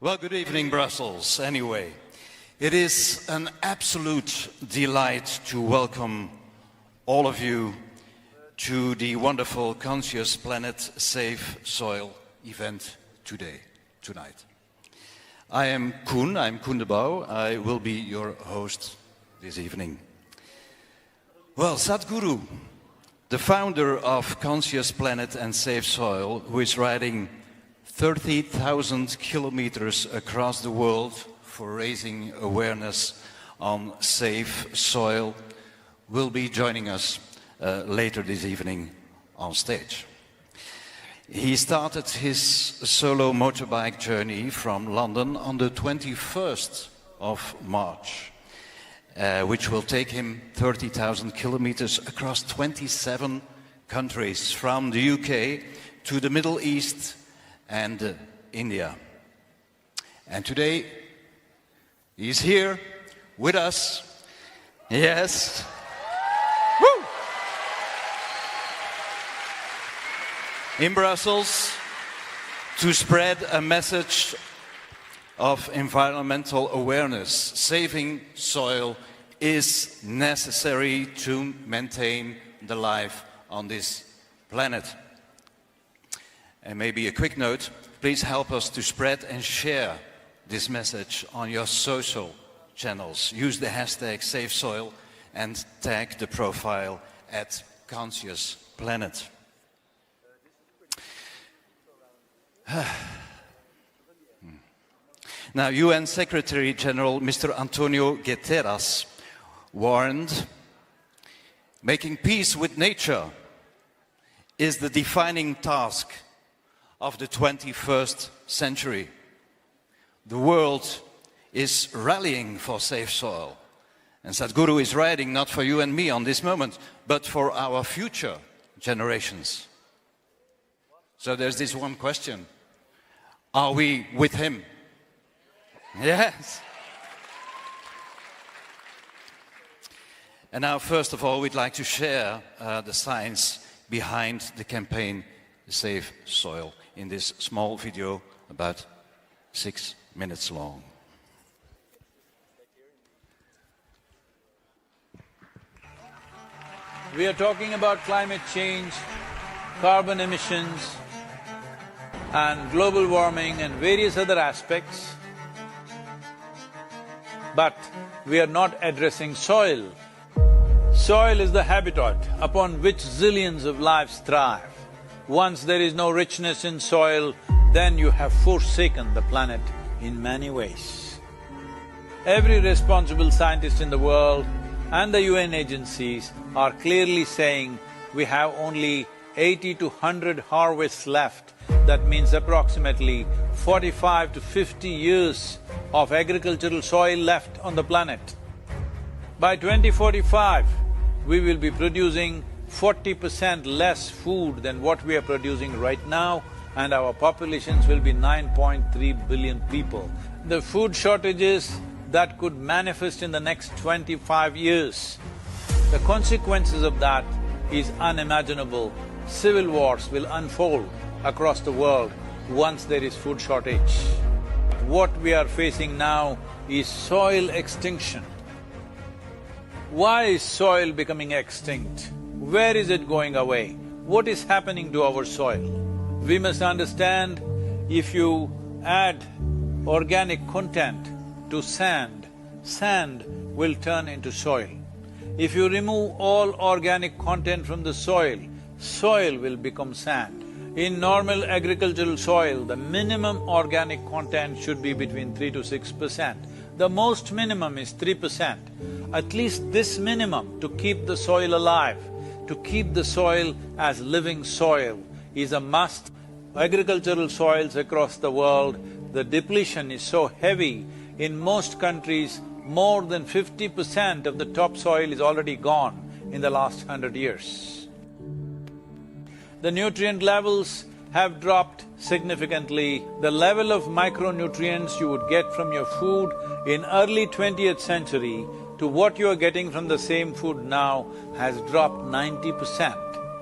Well, good evening, Brussels, anyway. It is an absolute delight to welcome all of you to the wonderful Conscious Planet Safe Soil event tonight. I'm Koen De Bouw. I will be your host this evening. Well, Sadhguru, the founder of Conscious Planet and Safe Soil, who is riding 30,000 kilometers across the world for raising awareness on safe soil, will be joining us later this evening on stage. He started his solo motorbike journey from London on the 21st of March, which will take him 30,000 kilometers across 27 countries, from the UK to the Middle East and India. And today, he's here with us. Yes. Woo! In Brussels, to spread a message of environmental awareness. Saving soil is necessary to maintain the life on this planet. And maybe a quick note, please help us to spread and share this message on your social channels. Use the hashtag #SaveSoil and tag the profile at Conscious Planet. Now, UN Secretary General Mr. Antonio Guterres warned, making peace with nature is the defining task of the 21st century. The world is rallying for safe soil. And Sadhguru is riding not for you and me on this moment, but for our future generations. So there's this one question. Are we with him? Yes. And now, first of all, we'd like to share the science behind the campaign Save Soil in this small video, about 6 minutes long. We are talking about climate change, carbon emissions, and global warming and various other aspects, but we are not addressing soil. Soil is the habitat upon which zillions of lives thrive. Once there is no richness in soil, then you have forsaken the planet in many ways. Every responsible scientist in the world and the UN agencies are clearly saying we have only 80 to 100 harvests left. That means approximately 45 to 50 years of agricultural soil left on the planet. By 2045, we will be producing 40% less food than what we are producing right now, and our populations will be 9.3 billion people. The food shortages that could manifest in the next 25 years, the consequences of that is unimaginable. Civil wars will unfold across the world once there is food shortage. What we are facing now is soil extinction. Why is soil becoming extinct? Where is it going away? What is happening to our soil? We must understand, if you add organic content to sand, sand will turn into soil. If you remove all organic content from the soil, soil will become sand. In normal agricultural soil, the minimum organic content should be between 3 to 6%. The most minimum is 3%. At least this minimum to keep the soil alive, to keep the soil as living soil is a must. Agricultural soils across the world, the depletion is so heavy, in most countries, more than 50% of the topsoil is already gone in the last 100 years. The nutrient levels have dropped significantly. The level of micronutrients you would get from your food in early 20th century to what you are getting from the same food now has dropped 90%.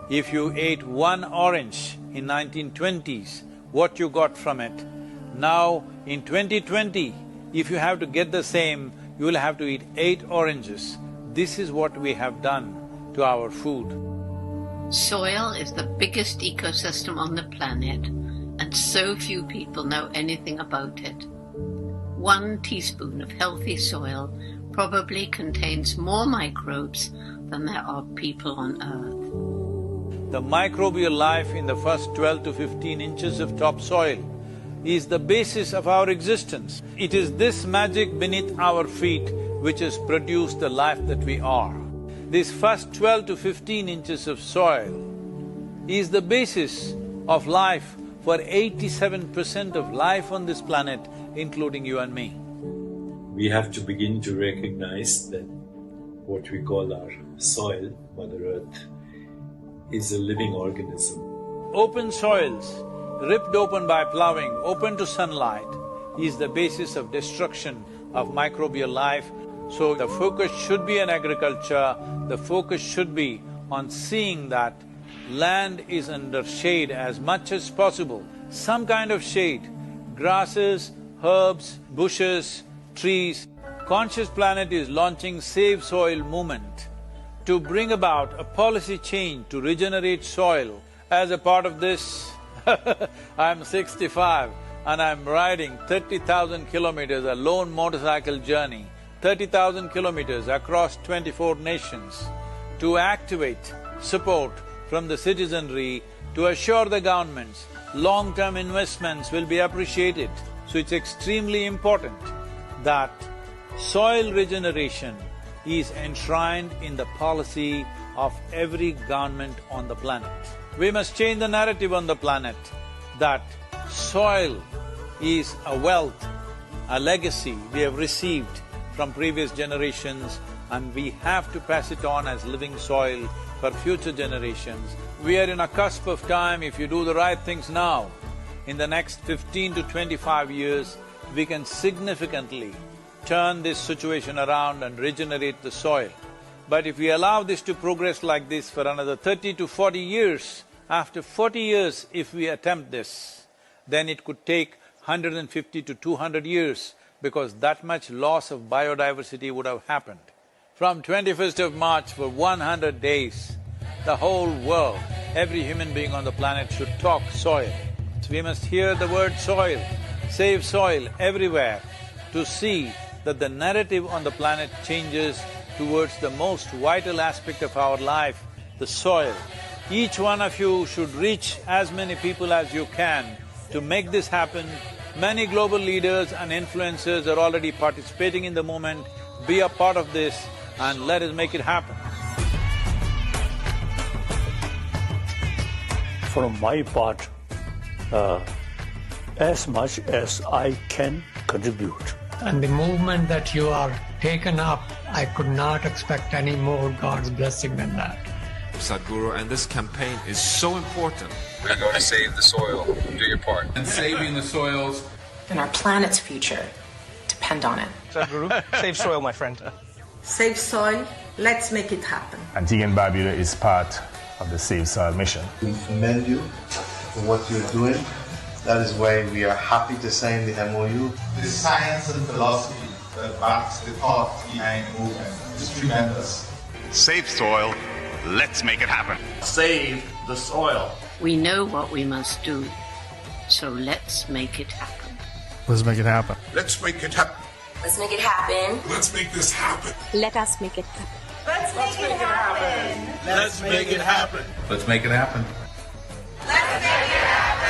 If you ate one orange in 1920s, what you got from it Now, in 2020, if you have to get the same, you will have to eat 8 oranges. This is what we have done to our food. Soil is the biggest ecosystem on the planet, and so few people know anything about it. 1 teaspoon of healthy soil probably contains more microbes than there are people on Earth. The microbial life in the first 12 to 15 inches of topsoil is the basis of our existence. It is this magic beneath our feet which has produced the life that we are. This first 12 to 15 inches of soil is the basis of life for 87% of life on this planet, including you and me. We have to begin to recognize that what we call our soil, Mother Earth, is a living organism. Open soils, ripped open by ploughing, open to sunlight, is the basis of destruction of microbial life. So the focus should be on agriculture, the focus should be on seeing that land is under shade as much as possible, some kind of shade, grasses, herbs, bushes, trees. Conscious Planet is launching Save Soil movement to bring about a policy change to regenerate soil. As a part of this, I'm 65 and I'm riding 30,000 kilometers, a lone motorcycle journey, 30,000 kilometers across 24 nations to activate support from the citizenry to assure the governments long-term investments will be appreciated. So it's extremely important that soil regeneration is enshrined in the policy of every government on the planet. We must change the narrative on the planet that soil is a wealth, a legacy we have received from previous generations, and we have to pass it on as living soil for future generations. We are in a cusp of time. If you do the right things now, in the next 15 to 25 years, we can significantly turn this situation around and regenerate the soil. But if we allow this to progress like this for another 30 to 40 years, after 40 years if we attempt this, then it could take 150 to 200 years because that much loss of biodiversity would have happened. From 21st of March for 100 days, the whole world, every human being on the planet should talk soil. So we must hear the word soil, save soil everywhere to see that the narrative on the planet changes towards the most vital aspect of our life, the soil. Each one of you should reach as many people as you can to make this happen. Many global leaders and influencers are already participating in the movement. Be a part of this and let us make it happen. From my part, as much as I can contribute. And the movement that you are taken up, I could not expect any more God's blessing than that. Sadhguru, and this campaign is so important. We're going to save the soil. Do your part. And saving the soils. And our planet's future depend on it. Sadhguru, save soil, my friend. Save soil, let's make it happen. Antigua and Barbuda is part of the Save Soil mission. We commend you for what you're doing. That is why we are happy to sign the MOU. The science and philosophy that backs the thought behind the movement is tremendous. Save soil, let's make it happen. Save the soil. We know what we must do, so let's make it happen. Let's make it happen. Let's make it happen. Let's make it happen. Let's make this happen. Let us make it happen. Let's make it happen. Let's make it happen. Let's make it happen. Let's make it happen.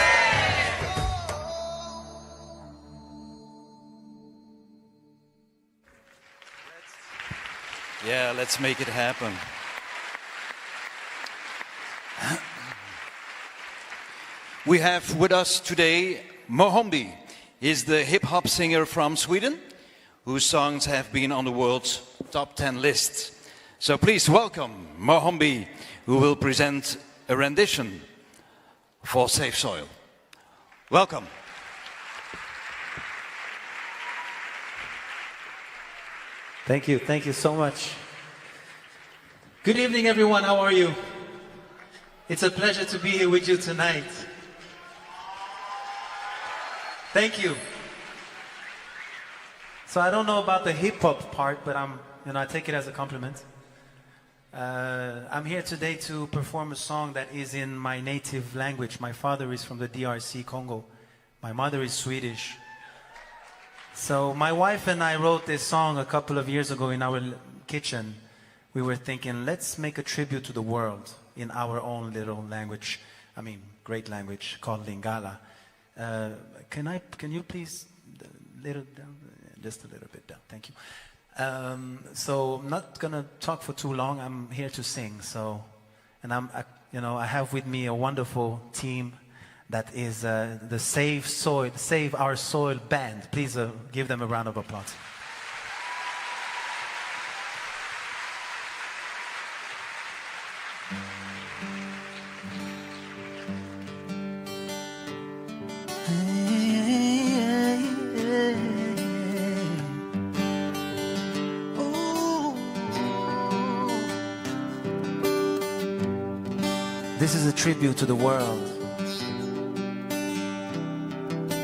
Yeah, let's make it happen. We have with us today Mohombi. He's the hip-hop singer from Sweden, whose songs have been on the world's top 10 lists. So please welcome Mohombi, who will present a rendition for Save Soil. Welcome. Thank you so much. Good evening, everyone. How are you? It's a pleasure to be here with you tonight. Thank you. So I don't know about the hip hop part, but I take it as a compliment. I'm here today to perform a song that is in my native language. My father is from the DRC, Congo. My mother is Swedish. So my wife and I wrote this song a couple of years ago in our kitchen. We were thinking, let's make a tribute to the world in our own little language. Great language called Lingala. Can you please, just a little bit down, thank you. So I'm not gonna talk for too long. I'm here to sing. I have with me a wonderful team that is the Save Our Soil band. Please give them a round of applause. This is a tribute to the world.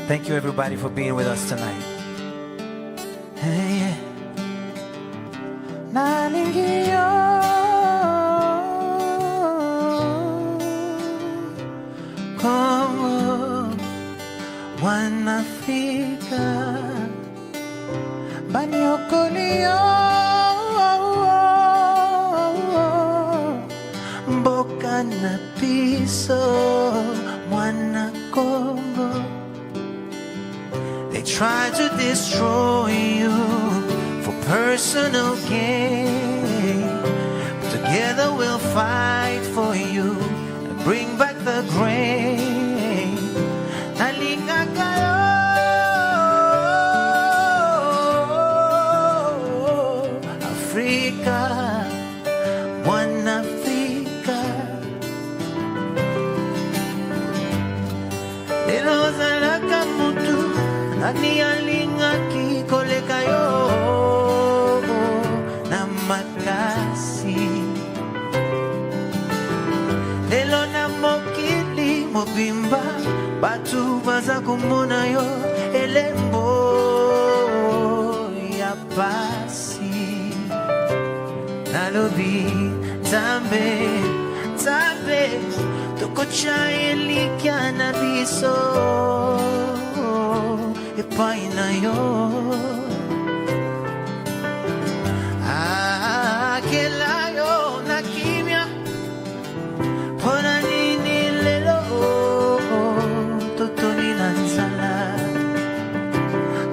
Thank you everybody for being with us tonight. Hey, Nalingio, como One Africa, Banyokolio. Na piso, mwana Congo. They try to destroy you for personal gain. Together we'll fight for you and bring back the grain. Nalinga kayo, Africa, one Africa. Ani alinga ki koleka yo na makasi lelo na mokili mobimba batu baza kumona yo elembo ya pasi nalobi tambe tokocha elikia na biso Paina yo akela yo na kimya pona nini lelo totoni na nzala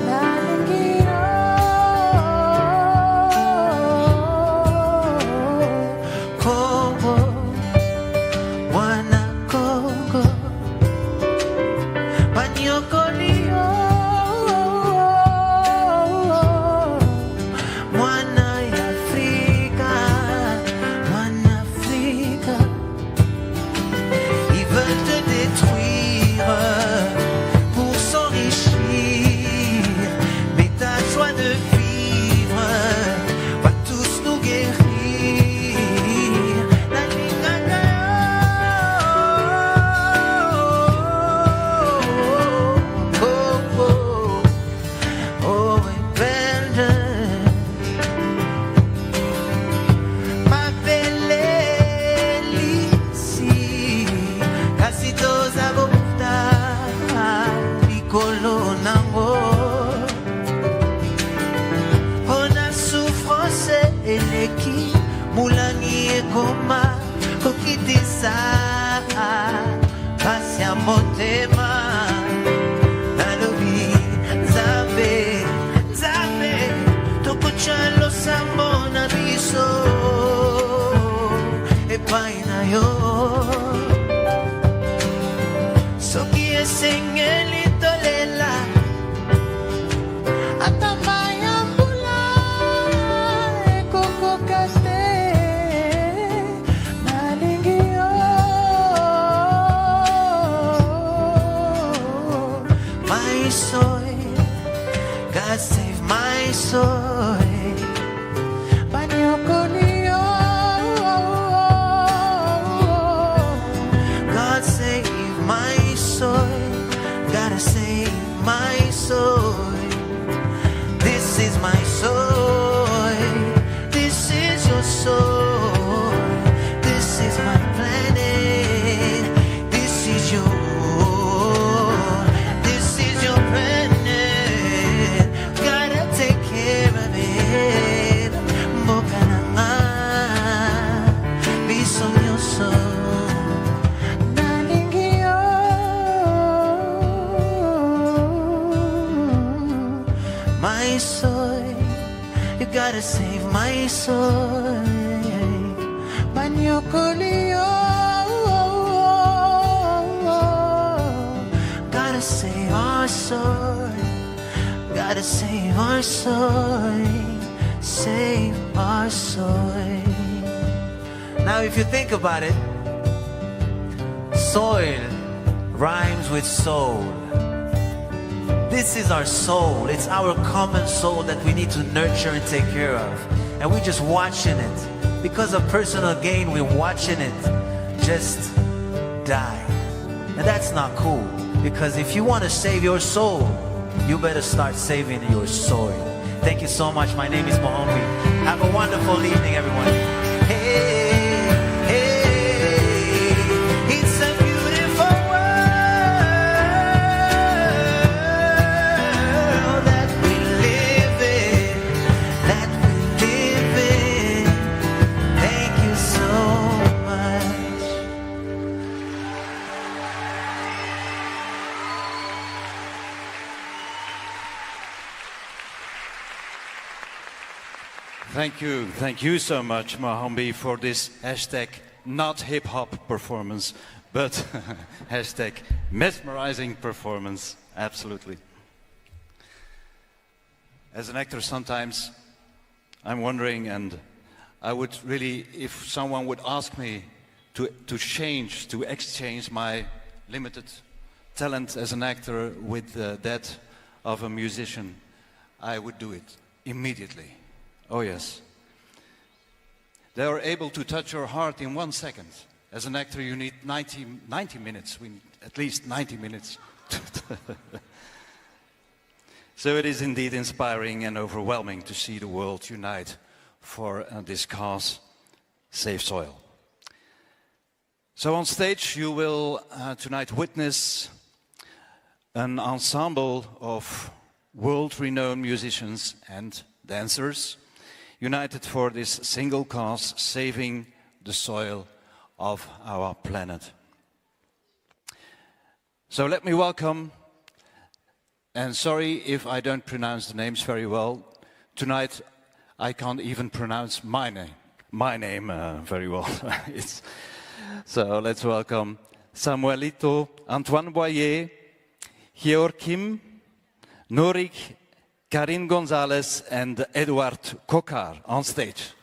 nalingiro Congo wana Congo Banyokolio Mulani ekoma kokitisa pasya motema nalobi zabe tokochalo samona biso epaina yo soki esengeli tolela atamaya mbula ekoko kaste God save my soul. Banyokolio. God save my soul. Gotta save my soil. This is my soil. This is your soil. This is my planet. This is your planet. Gotta take care of it. Boka na nga, biso nyo so. My soul, you gotta save my soul. Banyokolio, gotta save our soul. Gotta save our soul. Save our soul. Now, if you think about it, soil rhymes with soul. This is our soul. It's our common soul that we need to nurture and take care of. And we're just watching it. Because of personal gain, we're watching it just die. And that's not cool. Because if you want to save your soul, you better start saving your soil. Thank you so much. My name is Mohammed. Have a wonderful evening, everyone. Hey. Thank you so much, Mohambi, for this hashtag not hip-hop performance, but hashtag mesmerizing performance, absolutely. As an actor, sometimes I'm wondering, and I would really, if someone would ask me to exchange my limited talent as an actor with that of a musician, I would do it immediately. Oh yes. They are able to touch your heart in 1 second. As an actor, you need 90 minutes. We need at least 90 minutes. So it is indeed inspiring and overwhelming to see the world unite for this cause, Save Soil. So on stage, you will tonight witness an ensemble of world-renowned musicians and dancers united for this single cause, saving the soil of our planet. So let me welcome, and sorry if I don't pronounce the names very well. Tonight I can't even pronounce my name very well. So let's welcome Samuelito, Antoine Boyer, Georgim, Norik, Karin Gonzalez and Eduard Kokar on stage.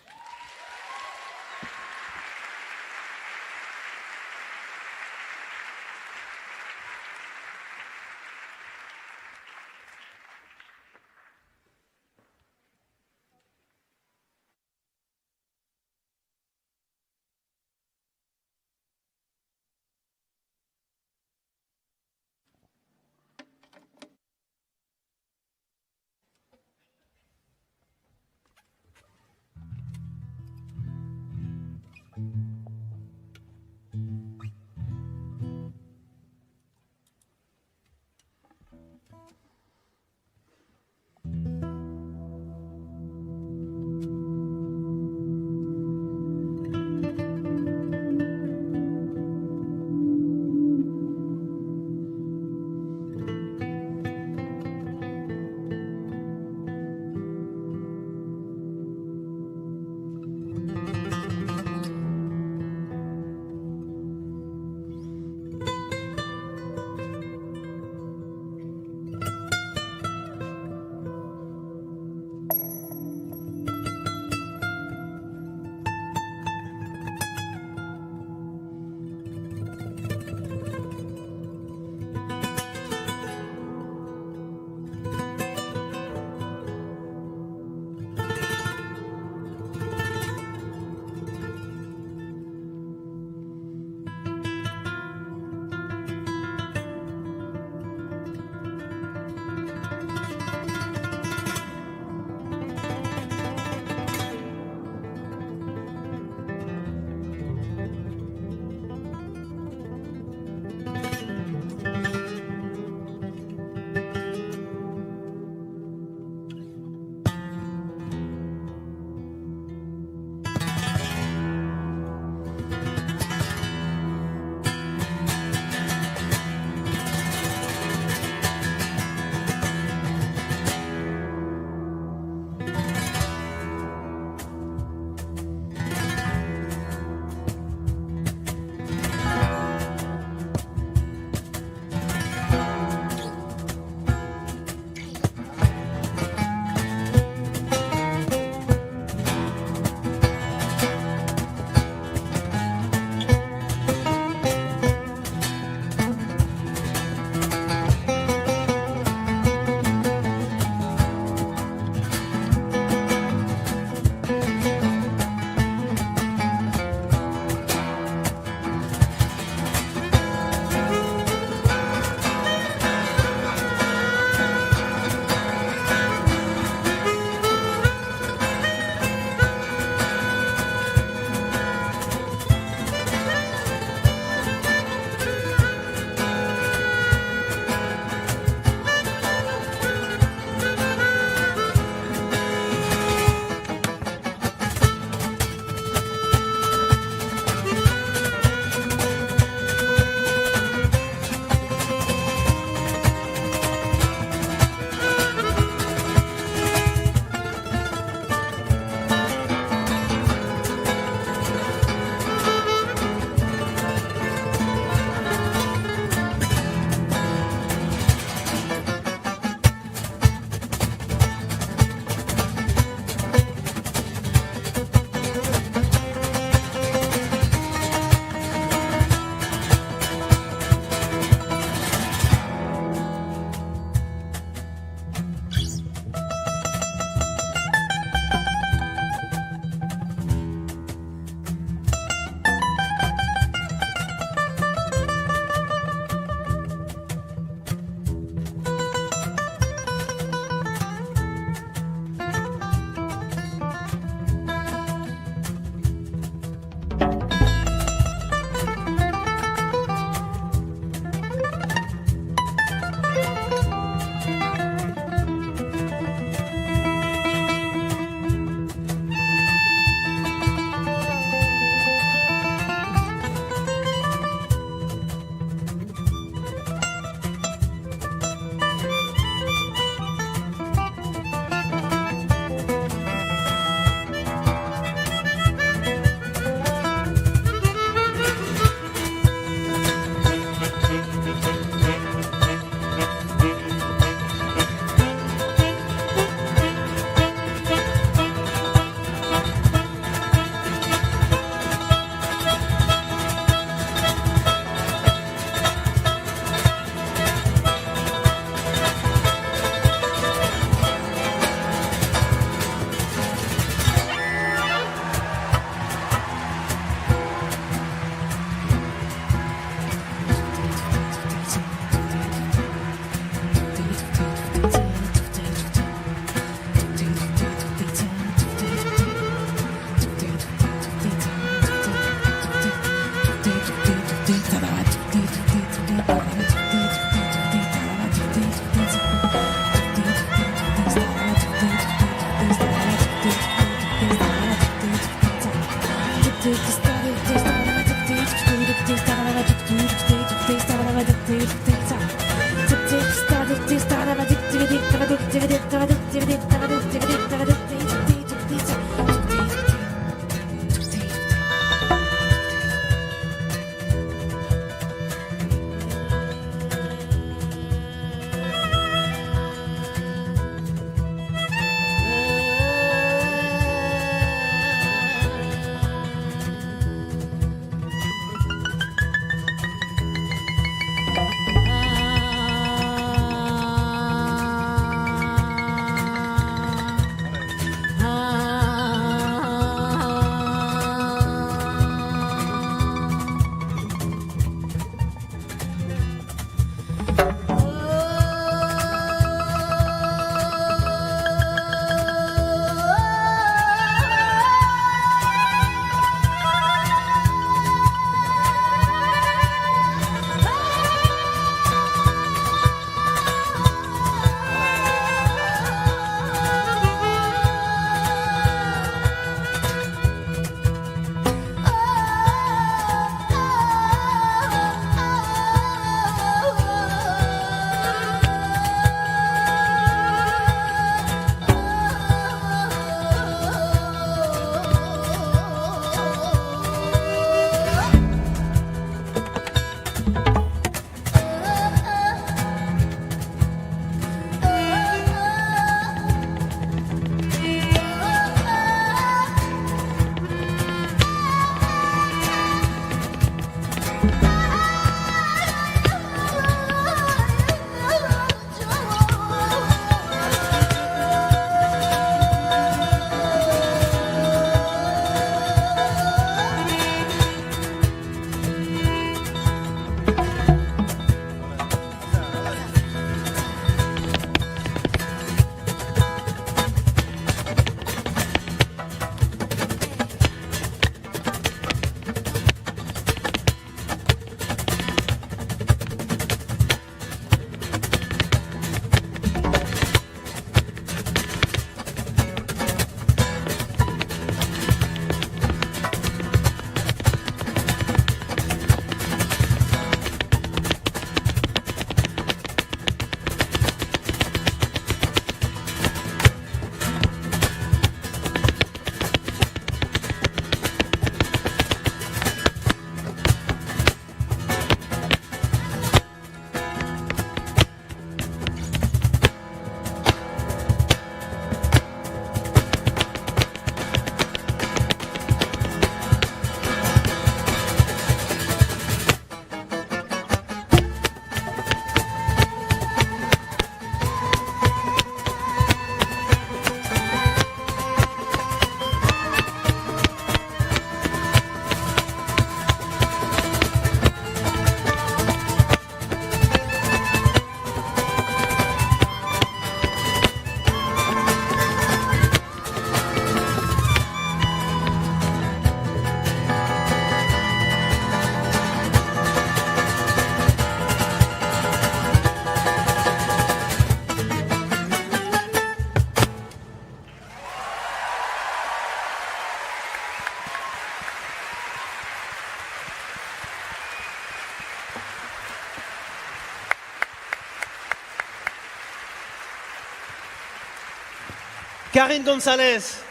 Karine Gonzalez.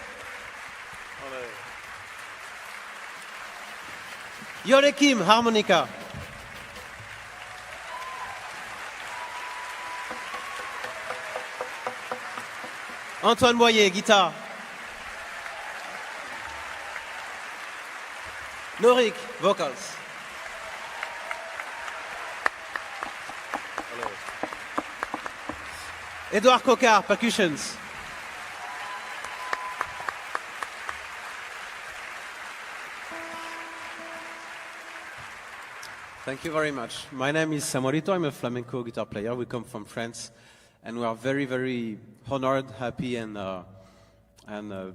Joachim, harmonica. Antoine Boyer, guitare. Norik, vocals. Edouard Cocard, percussions. Thank you very much. My name is Samuelito. I'm a flamenco guitar player. We come from France, and we are very, very honored, happy, and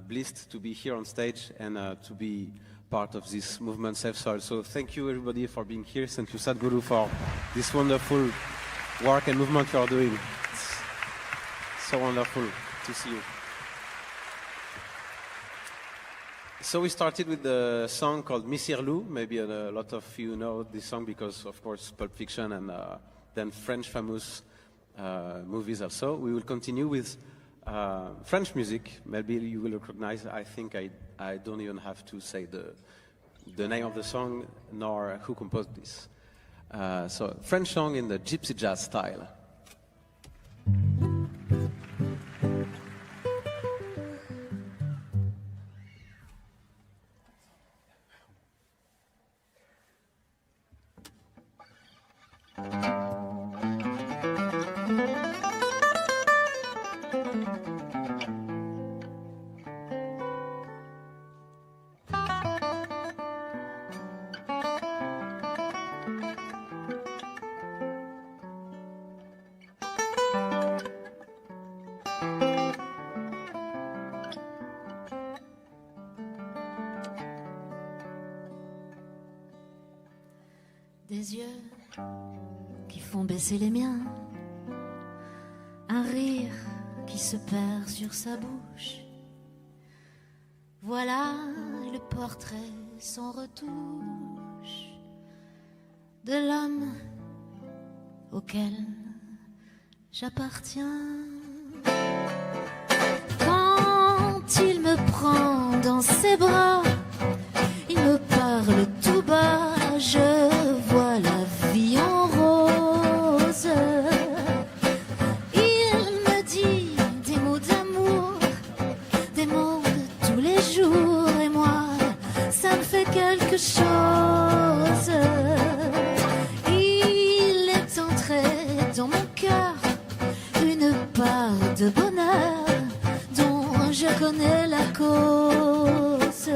blessed to be here on stage and to be part of this movement, Safe Soil. So thank you, everybody, for being here. Thank you, Sadhguru, for this wonderful work and movement you are doing. It's so wonderful to see you. So we started with the song called Misirlou. Maybe a lot of you know this song because, of course, Pulp Fiction and then French famous movies also. We will continue with French music. Maybe you will recognize. I think I don't even have to say the name of the song nor who composed this. So French song in the gypsy jazz style. Des yeux qui font baisser les miens, un rire qui se perd sur sa bouche. Voilà le portrait sans retouche de l'homme auquel j'appartiens. Quand il me prend dans ses bras, il me parle tout bas, je vois la vie en rose. Il me dit des mots d'amour, des mots de tous les jours, et moi, ça me fait quelque chose. Il est entré dans mon cœur une part de bonheur dont je connais la cause.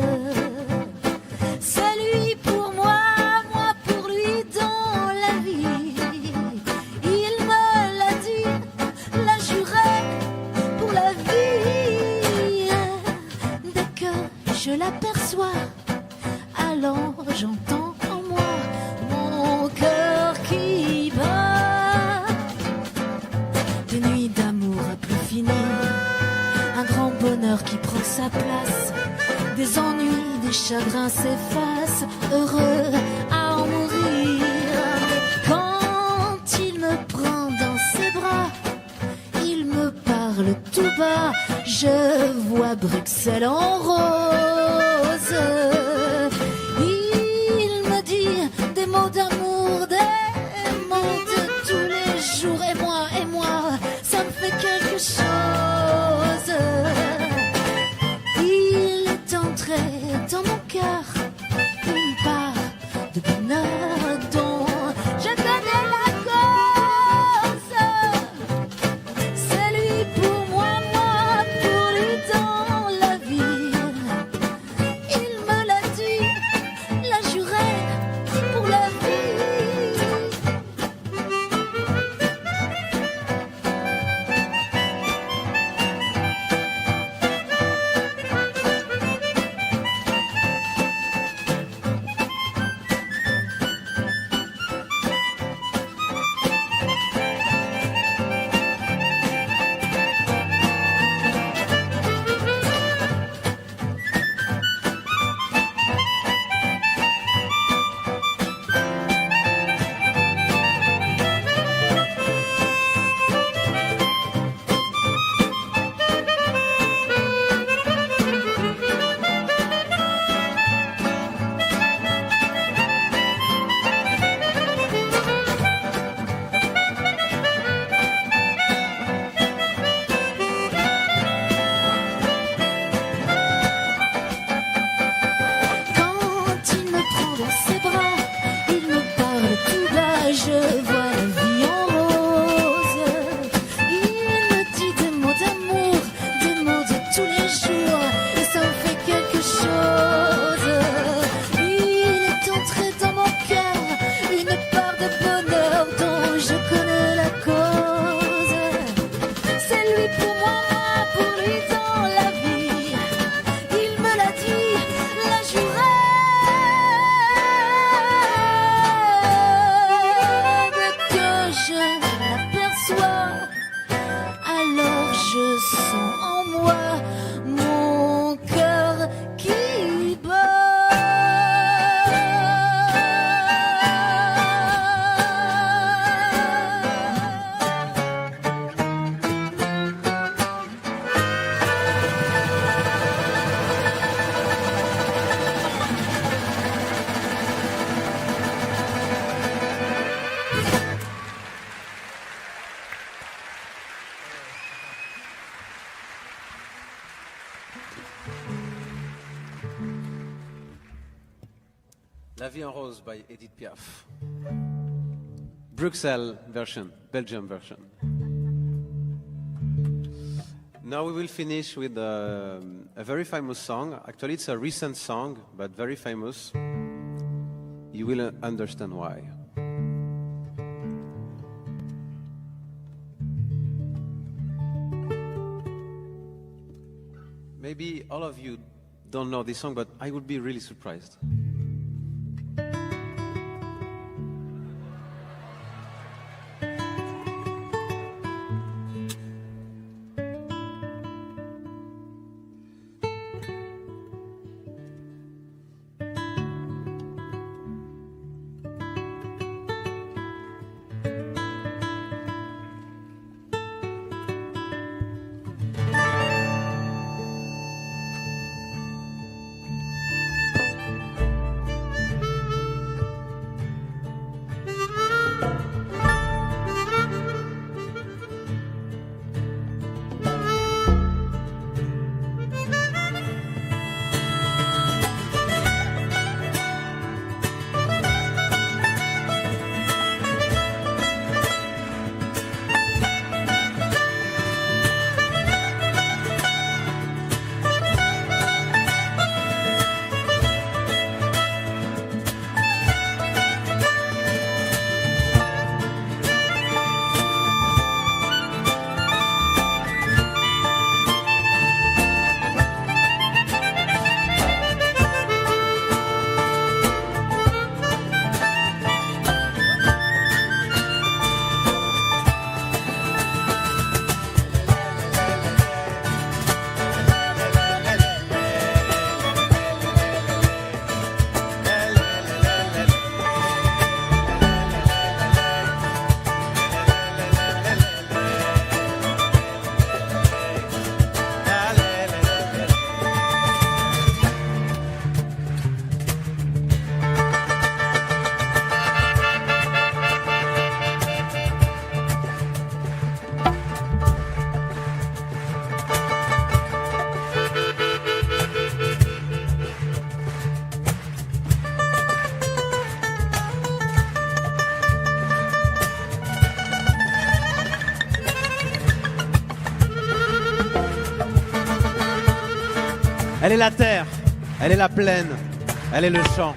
C'est lui pour moi, moi pour lui dans la vie. Il me l'a dit, l'a juré pour la vie. Dès que je l'aperçois, alors j'entends en moi mon cœur qui bat. Des nuits d'amour à plus finir, un grand bonheur qui prend sa place. Des ennuis, des chagrins s'effacent, heureux à en mourir. Quand il me prend dans ses bras, il me parle tout bas, je vois Bruxelles en rose. Il me dit des mots d'amour, des mots de tous les jours, et moi, ça me fait quelque chose. Dans mon cœur, une part de bonheur dont je connais la cause. C'est lui pour moi, moi pour lui dans la vie. La Vie en Rose by Edith Piaf. Bruxelles version, Belgium version. Now we will finish with a very famous song. Actually, it's a recent song, but very famous. You will understand why. Maybe all of you don't know this song, but I would be really surprised. Elle est la terre, elle est la plaine, elle est le champ.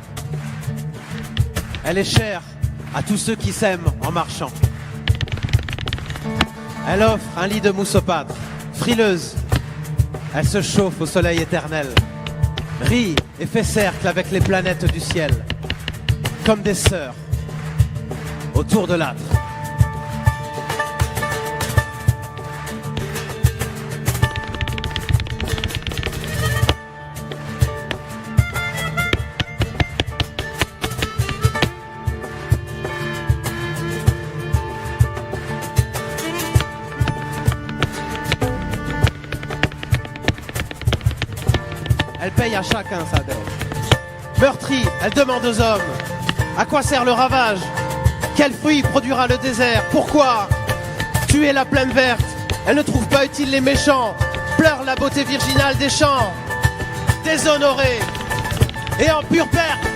Elle est chère à tous ceux qui s'aiment en marchant. Elle offre un lit de mousse au pâtre, frileuse. Elle se chauffe au soleil éternel, rit et fait cercle avec les planètes du ciel, comme des sœurs autour de l'âtre. Elle paye à chacun sa dette. Meurtrie, elle demande aux hommes: à quoi sert le ravage? Quel fruit produira le désert? Pourquoi tuer la plaine verte? Elle ne trouve pas utile les méchants. Pleure la beauté virginale des champs. Déshonorée et en pure perte.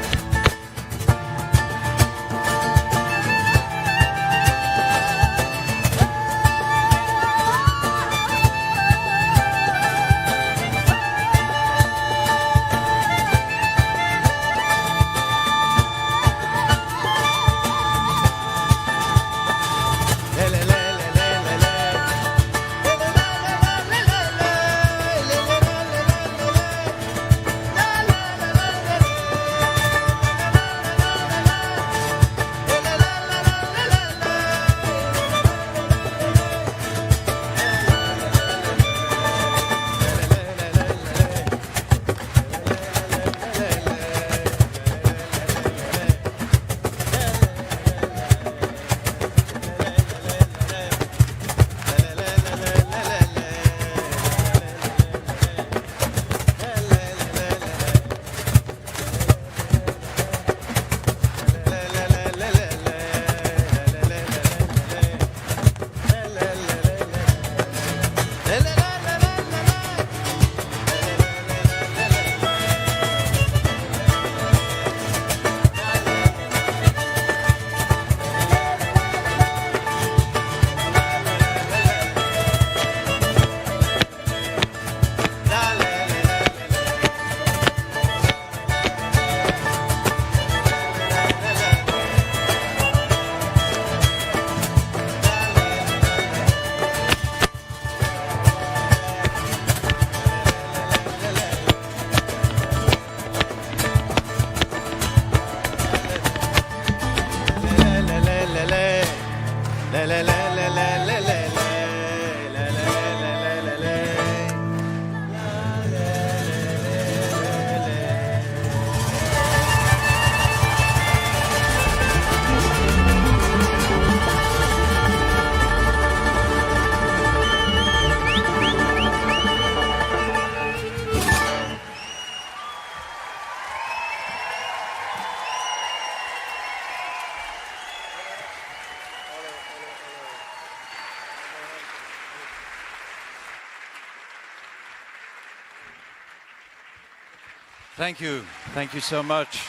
Thank you. Thank you so much.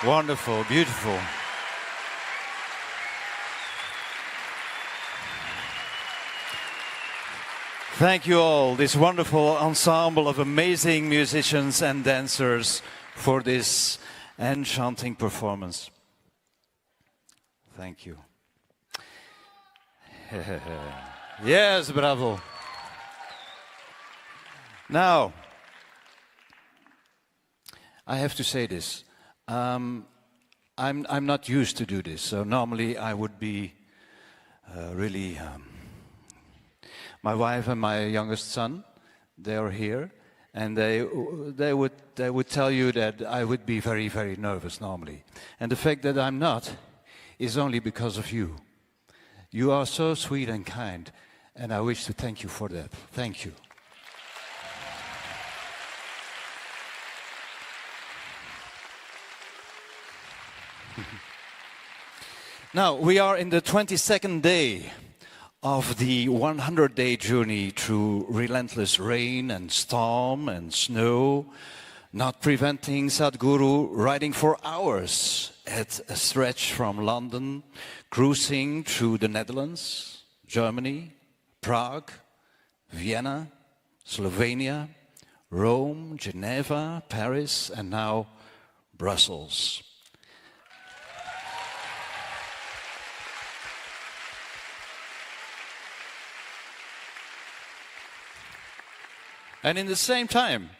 Wonderful, beautiful. Thank you all, this wonderful ensemble of amazing musicians and dancers, for this enchanting performance. Thank you. Yes, bravo. Now, I have to say this. I'm not used to do this, so normally I would be really. My wife and my youngest son, they are here, and they would tell you that I would be very, very nervous normally. And the fact that I'm not is only because of you. You are so sweet and kind, and I wish to thank you for that. Thank you. Now, we are in the 22nd day of the 100-day journey through relentless rain and storm and snow, not preventing Sadhguru riding for hours at a stretch from London, cruising through the Netherlands, Germany, Prague, Vienna, Slovenia, Rome, Geneva, Paris, and now Brussels. And in the same time,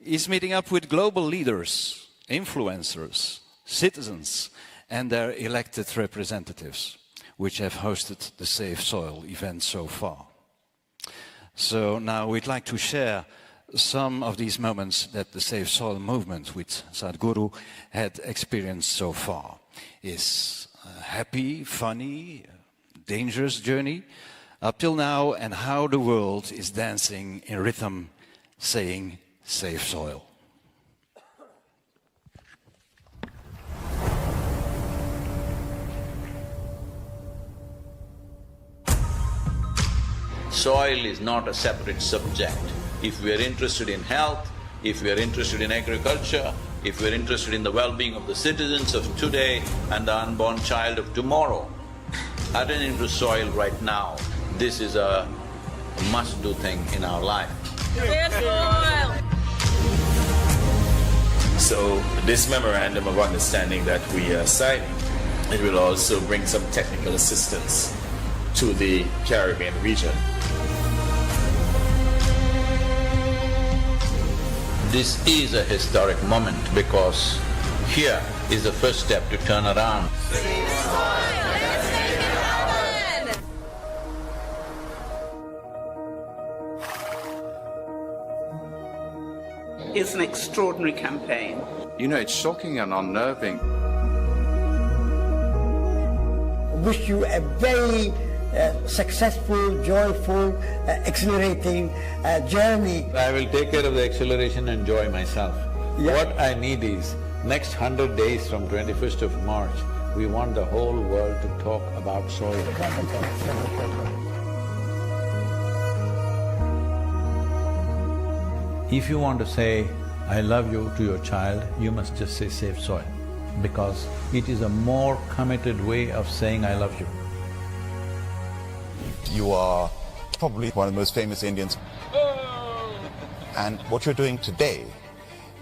he's meeting up with global leaders, influencers, citizens, and their elected representatives, which have hosted the Safe Soil event so far. So now we'd like to share some of these moments that the Safe Soil movement with Sadhguru had experienced so far. It's a happy, funny, dangerous journey up till now, and how the world is dancing in rhythm, saying, "Safe soil." Soil is not a separate subject. If we are interested in health, if we are interested in agriculture, if we are interested in the well-being of the citizens of today and the unborn child of tomorrow, attending to soil right now, this is a must-do thing in our life. So this memorandum of understanding that we are signing, it will also bring some technical assistance to the Caribbean region. This is a historic moment because here is the first step to turn around. It's an extraordinary campaign. You know, it's shocking and unnerving. Wish you a very successful, joyful, exhilarating journey. I will take care of the exhilaration and joy myself. Yeah. What I need is, next 100 days from 21st of March, we want the whole world to talk about soil. If you want to say, "I love you" to your child, you must just say "safe soil," because it is a more committed way of saying "I love you." You are probably one of the most famous Indians. And what you're doing today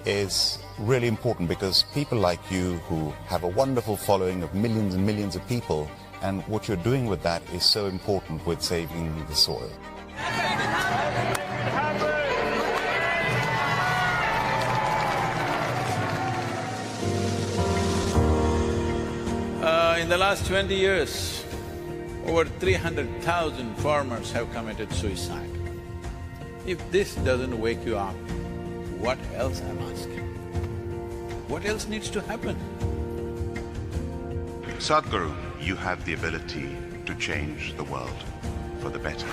is really important because people like you who have a wonderful following of millions and millions of people, and what you're doing with that is so important with saving the soil. In the last 20 years, over 300,000 farmers have committed suicide. If this doesn't wake you up, what else I'm asking? What else needs to happen? Sadhguru, you have the ability to change the world for the better.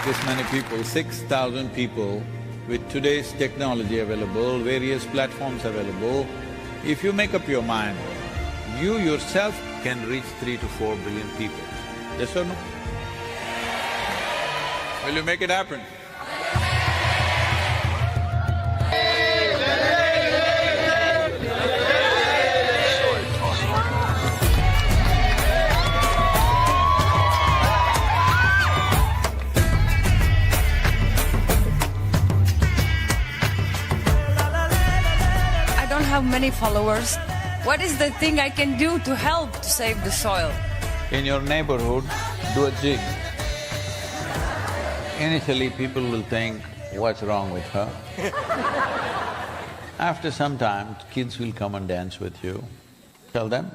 This many people, 6,000 people, with today's technology available, various platforms available, if you make up your mind, you yourself can reach 3 to 4 billion people. Yes or no? Will you make it happen? I don't have many followers. What is the thing I can do to help to save the soil? In your neighborhood, do a jig. Initially, people will think, what's wrong with her? After some time, kids will come and dance with you. Tell them,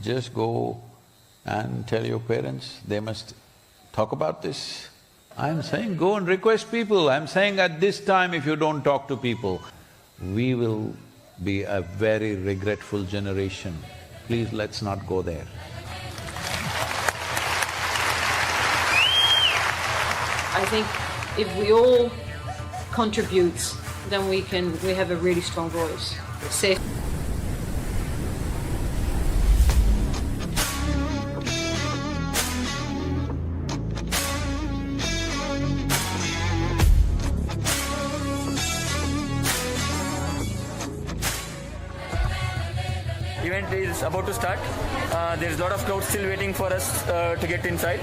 just go and tell your parents, they must talk about this. I'm saying go and request people. I'm saying at this time, if you don't talk to people, we will be a very regretful generation. Please, let's not go there. I think if we all contribute, then we have a really strong voice. Safe. Event is about to start. There's a lot of crowds still waiting for us to get inside.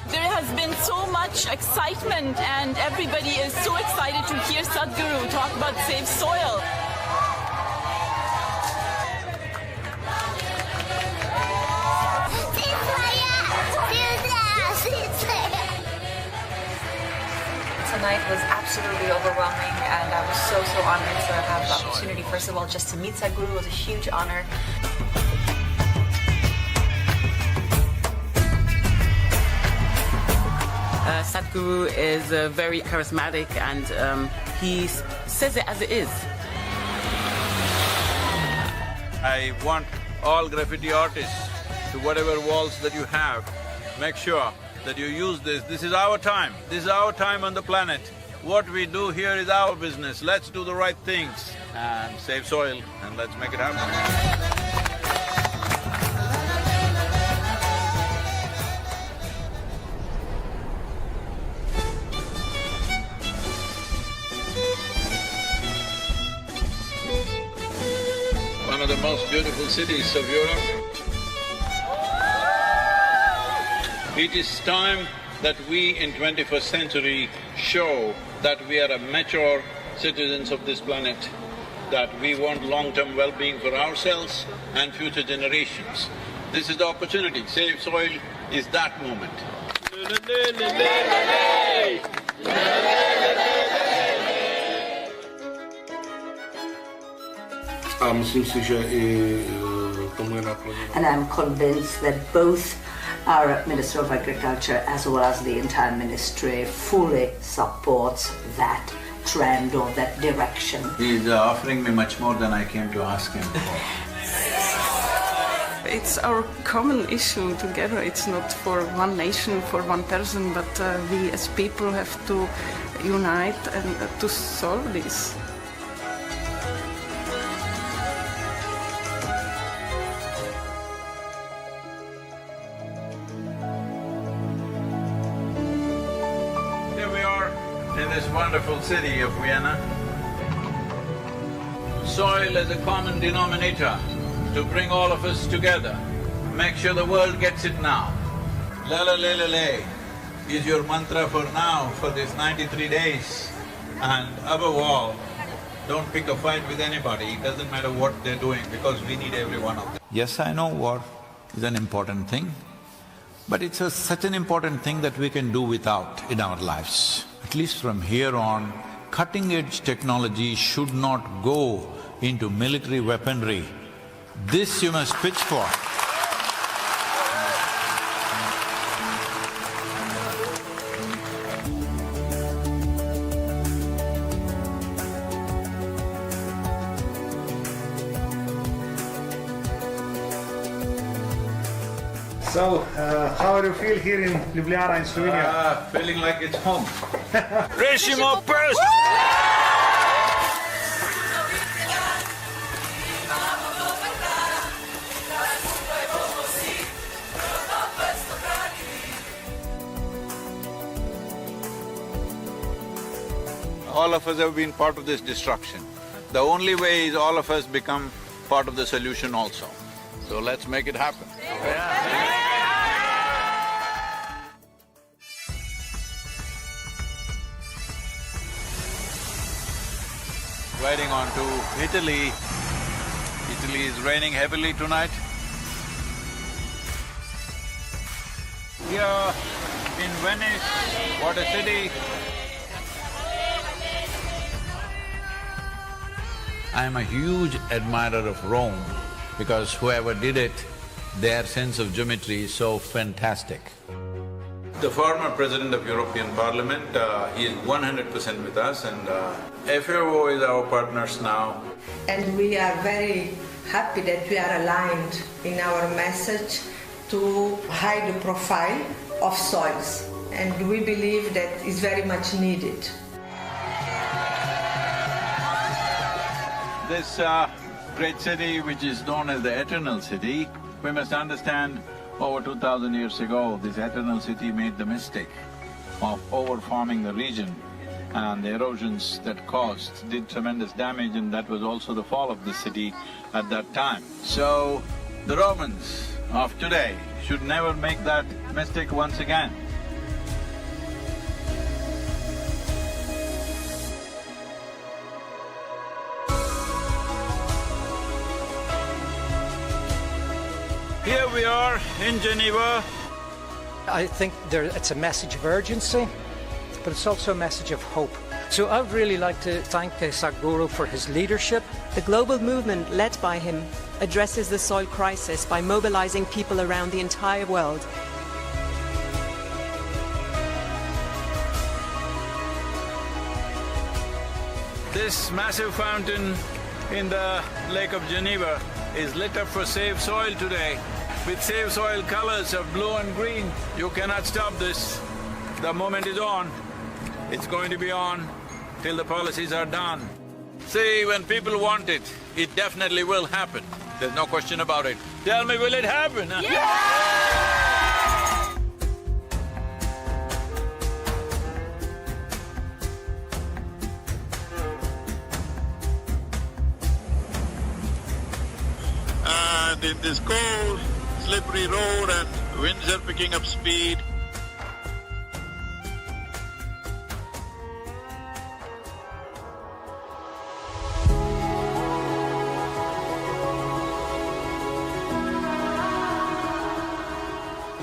There has been so much excitement and everybody is so excited to hear Sadhguru talk about Save Soil. Tonight was absolutely overwhelming and I was so honored to have the opportunity, first of all, just to meet Sadhguru was a huge honor. Sadhguru is very charismatic and he says it as it is. I want all graffiti artists, to whatever walls that you have, make sure that you use this. This is our time. This is our time on the planet. What we do here is our business. Let's do the right things and save soil and let's make it happen. One of the most beautiful cities of Europe. It is time that we in 21st century show that we are a mature citizens of this planet, that we want long-term well-being for ourselves and future generations. This is the opportunity. Save Soil is that moment. And I'm convinced that both our Minister of Agriculture as well as the entire ministry fully supports that trend or that direction. He's offering me much more than I came to ask him for. It's our common issue together. It's not for one nation, for one person, but we as people have to unite and to solve this. In this wonderful city of Vienna, soil is a common denominator to bring all of us together. Make sure the world gets it now. La la la la la is your mantra for now, for these 93 days. And above all, don't pick a fight with anybody, it doesn't matter what they're doing, because we need every one of them. Yes, I know war is an important thing, but it's such an important thing that we can do without in our lives. At least from here on, cutting-edge technology should not go into military weaponry. This you must pitch for. So, how do you feel here in Ljubljana in Slovenia? Feeling like it's home. Rešimo prst! All of us have been part of this destruction. The only way is all of us become part of the solution also. So let's make it happen. Riding on to Italy. Italy is raining heavily tonight. Here in Venice, what a city. I am a huge admirer of Rome because whoever did it, their sense of geometry is so fantastic. The former president of European Parliament, he is 100% with us, and FAO is our partners now. And we are very happy that we are aligned in our message to hide the profile of soils, and we believe that is very much needed. This great city, which is known as the Eternal City, we must understand over 2000 years ago, this Eternal City made the mistake of overfarming the region, and the erosions that caused did tremendous damage, and that was also the fall of the city at that time. So, the Romans of today should never make that mistake once again. Here we are in Geneva. I think it's a message of urgency, but it's also a message of hope. So I would really like to thank Sadhguru for his leadership. The global movement led by him addresses the soil crisis by mobilizing people around the entire world. This massive fountain in the Lake of Geneva is lit up for Save Soil today, with Save Soil colors of blue and green. You cannot stop this. The moment is on. It's going to be on till the policies are done. See, when people want it, it definitely will happen. There's no question about it. Tell me, will it happen? And in this cold, slippery road and winds are picking up speed.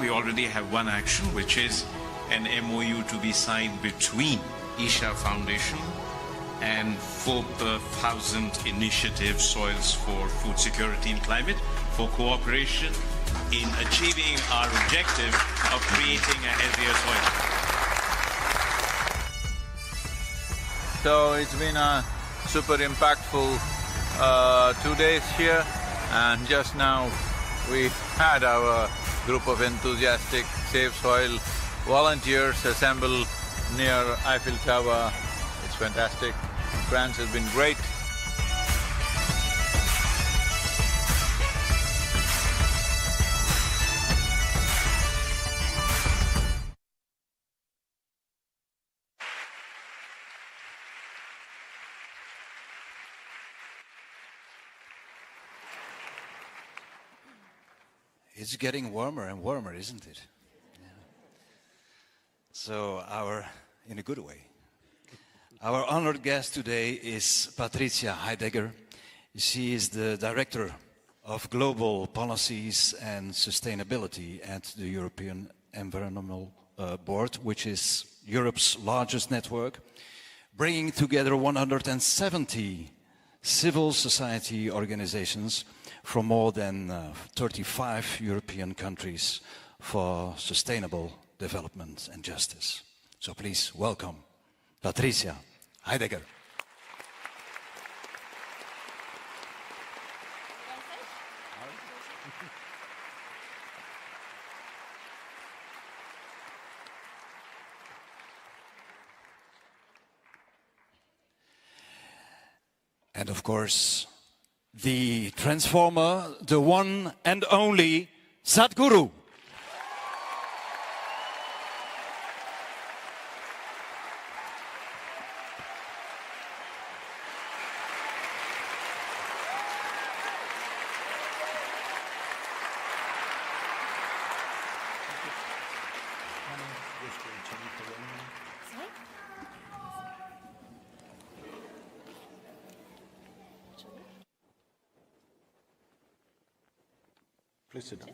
We already have one action, which is an MOU to be signed between Isha Foundation and 4,000 Initiative Soils for Food Security and Climate for cooperation in achieving our objective of creating a healthier soil. So it's been a super impactful 2 days here, and just now we had our group of enthusiastic Save Soil volunteers assemble near Eiffel Tower. It's fantastic. France has been great. It's getting warmer and warmer, isn't it? Yeah. So in a good way. Our honored guest today is Patrizia Heidegger. She is the Director of Global Policies and Sustainability at the European Environmental Board, which is Europe's largest network, bringing together 170 civil society organizations from more than 35 European countries for sustainable development and justice. So please welcome Patrizia Heidegger. And of course, the transformer, the one and only Sadhguru. Please sit down.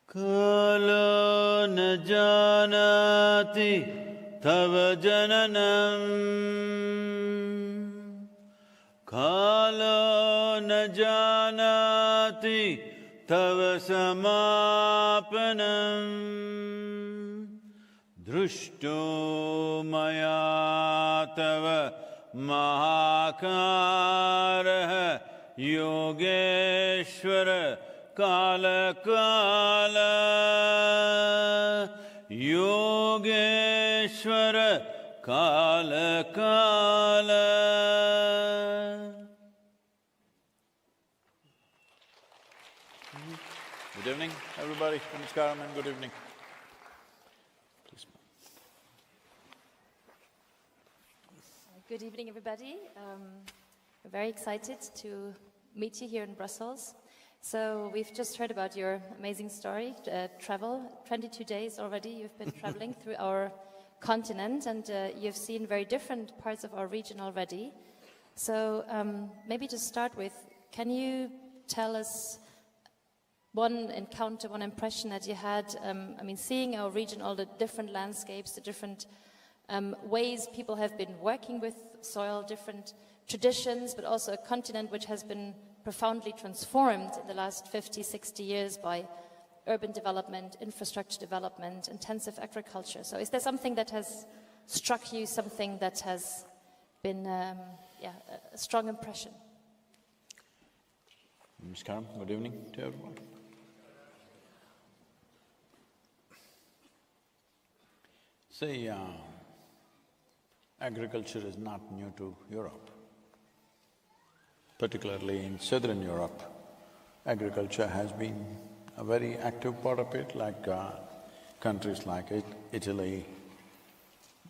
Kalo na janati tava jananam, Kalo na janati tava samapanam, Drushto maya tava mahakaraha yogeshwara Kala Kala Yogeshwara Kala Kala. Good evening, everybody. Namaskaram and good evening. Please. Good evening, everybody. We're very excited to meet you here in Brussels. So we've just heard about your amazing story, travel. 22 days already you've been traveling through our continent, and you've seen very different parts of our region already. So maybe to start with, can you tell us one encounter, one impression that you had, I mean, seeing our region, all the different landscapes, the different ways people have been working with soil, different traditions, but also a continent which has been profoundly transformed in the last 50, 60 years by urban development, infrastructure development, intensive agriculture. So is there something that has struck you, something that has been a strong impression? Namaskaram, good evening to everyone. See, agriculture is not new to Europe. Particularly in southern Europe, agriculture has been a very active part of it, like countries like Italy,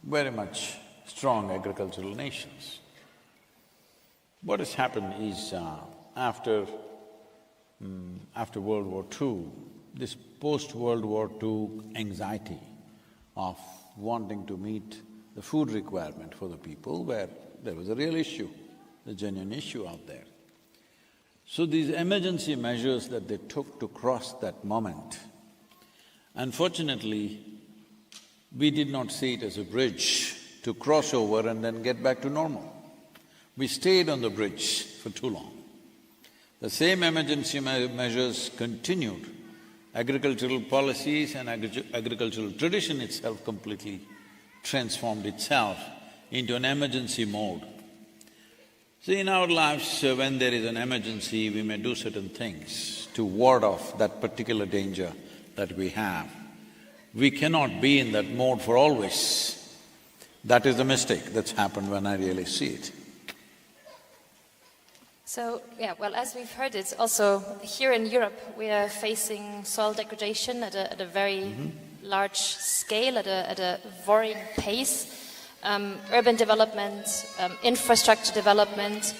very much strong agricultural nations. What has happened is after World War II, this post-World War II anxiety of wanting to meet the food requirement for the people, where there was a real issue, the genuine issue out there. So these emergency measures that they took to cross that moment, unfortunately, we did not see it as a bridge to cross over and then get back to normal. We stayed on the bridge for too long. The same emergency measures continued. Agricultural policies and agricultural tradition itself completely transformed itself into an emergency mode. See, in our lives, when there is an emergency, we may do certain things to ward off that particular danger that we have. We cannot be in that mode for always. That is the mistake that's happened when I really see it. So, yeah, well, as we've heard, it's also here in Europe we are facing soil degradation at a very large scale, at a worrying pace. Urban development, infrastructure development,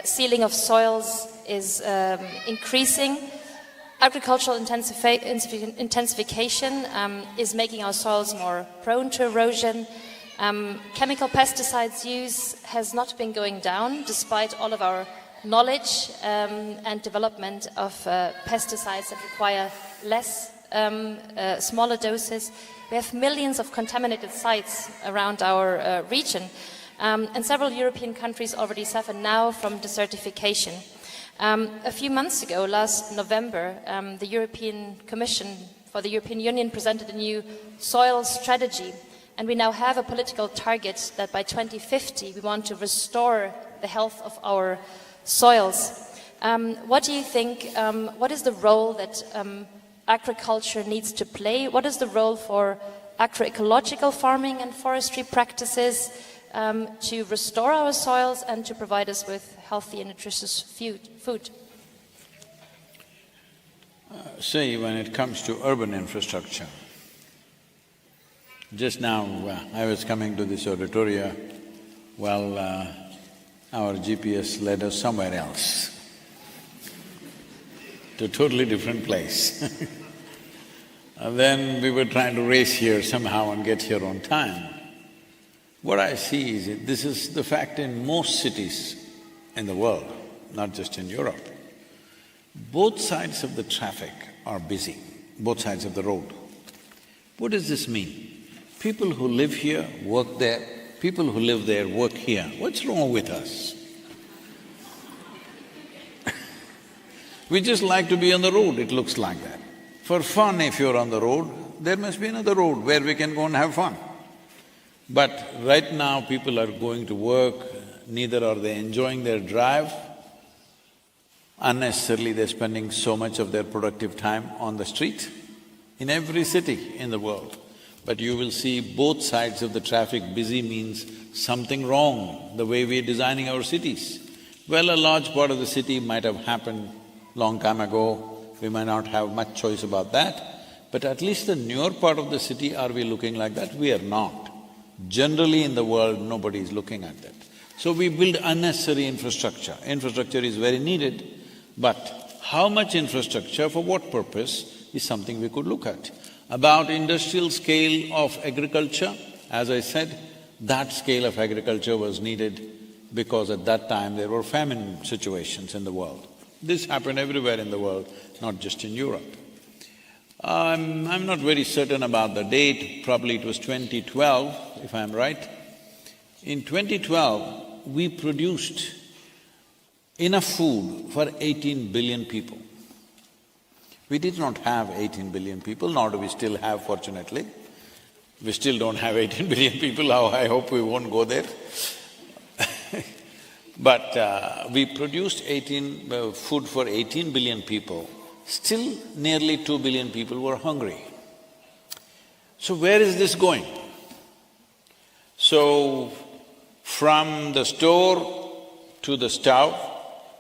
sealing of soils is increasing. Agricultural intensification is making our soils more prone to erosion. Chemical pesticides use has not been going down despite all of our knowledge and development of pesticides that require less, smaller doses. We have millions of contaminated sites around our region, and several European countries already suffer now from desertification. A few months ago, last November, the European Commission for the European Union presented a new soil strategy, And we now have a political target that by 2050 we want to restore the health of our soils. What do you think, what is the role that agriculture needs to play? What is the role for agroecological farming and forestry practices to restore our soils and to provide us with healthy and nutritious food? See, when it comes to urban infrastructure, just now I was coming to this auditorium, well, our GPS led us somewhere else, to a totally different place. And then we were trying to race here somehow and get here on time. What I see is this is the fact in most cities in the world, not just in Europe. Both sides of the traffic are busy, both sides of the road. What does this mean? People who live here work there, people who live there work here. What's wrong with us? We just like to be on the road, it looks like that. For fun, if you're on the road, there must be another road where we can go and have fun. But right now, people are going to work, neither are they enjoying their drive. Unnecessarily, they're spending so much of their productive time on the street in every city in the world. But you will see both sides of the traffic busy means something wrong, the way we're designing our cities. Well, a large part of the city might have happened long time ago, we might not have much choice about that, but at least the newer part of the city, are we looking like that? We are not. Generally in the world, nobody is looking at that. So we build unnecessary infrastructure. Infrastructure is very needed, but how much infrastructure, for what purpose, is something we could look at. About industrial scale of agriculture, as I said, that scale of agriculture was needed because at that time there were famine situations in the world. This happened everywhere in the world, not just in Europe. I'm not very certain about the date, probably it was 2012, if I'm right. In 2012, we produced enough food for 18 billion people. We did not have 18 billion people, nor do we still have, fortunately. We still don't have 18 billion people, I hope we won't go there. But we produced food for 18 billion people, still nearly 2 billion people were hungry. So where is this going? So, from the store to the stove,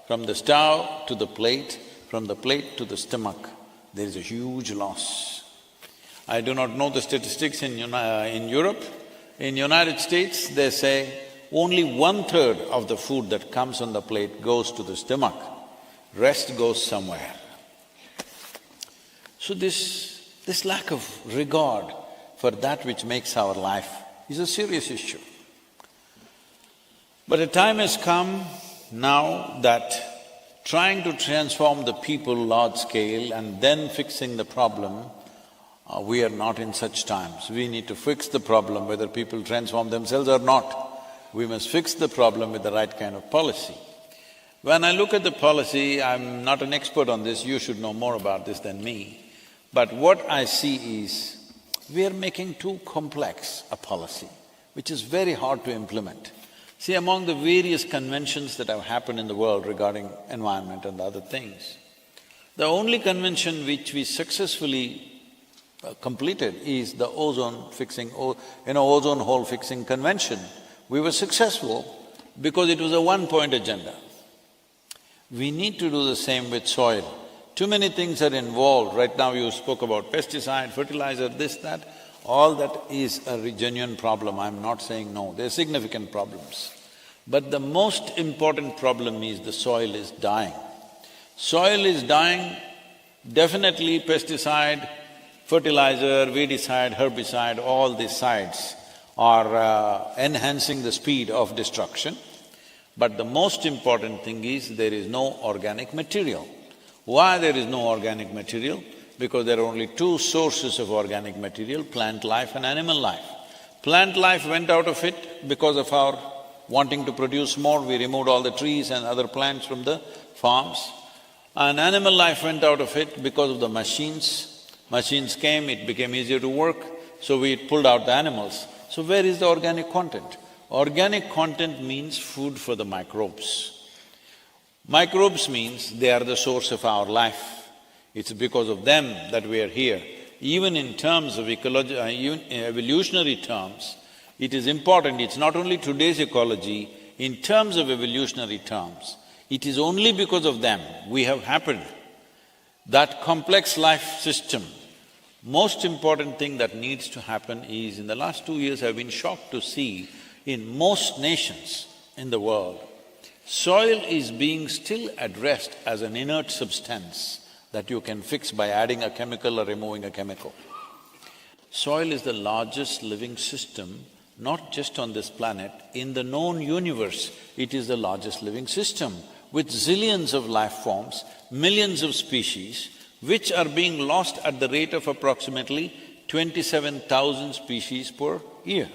from the stove to the plate, from the plate to the stomach, there is a huge loss. I do not know the statistics in Europe. In United States, they say only 1/3 of the food that comes on the plate goes to the stomach, rest goes somewhere. So this lack of regard for that which makes our life is a serious issue. But a time has come now that trying to transform the people large scale and then fixing the problem, we are not in such times. We need to fix the problem whether people transform themselves or not. We must fix the problem with the right kind of policy. When I look at the policy, I'm not an expert on this, you should know more about this than me. But what I see is, we are making too complex a policy, which is very hard to implement. See, among the various conventions that have happened in the world regarding environment and other things, the only convention which we successfully completed is the ozone hole fixing convention. We were successful because it was a one-point agenda. We need to do the same with soil. Too many things are involved. Right now you spoke about pesticide, fertilizer, this, that. All that is a genuine problem, I'm not saying no, there are significant problems. But the most important problem is the soil is dying. Soil is dying, definitely pesticide, fertilizer, weedicide, herbicide, all these sides are enhancing the speed of destruction. But the most important thing is there is no organic material. Why there is no organic material? Because there are only two sources of organic material, plant life and animal life. Plant life went out of it because of our wanting to produce more, we removed all the trees and other plants from the farms. And animal life went out of it because of the machines. Machines came, it became easier to work, so we pulled out the animals. So where is the organic content? Organic content means food for the microbes. Microbes means they are the source of our life. It's because of them that we are here. Even in terms of evolutionary terms, it is important, it's not only today's ecology, in terms of evolutionary terms, it is only because of them we have happened. That complex life system, most important thing that needs to happen is, in the last 2 years I've been shocked to see in most nations in the world, soil is being still addressed as an inert substance that you can fix by adding a chemical or removing a chemical. Soil is the largest living system, not just on this planet, in the known universe, it is the largest living system with zillions of life forms, millions of species, which are being lost at the rate of approximately 27,000 species per year.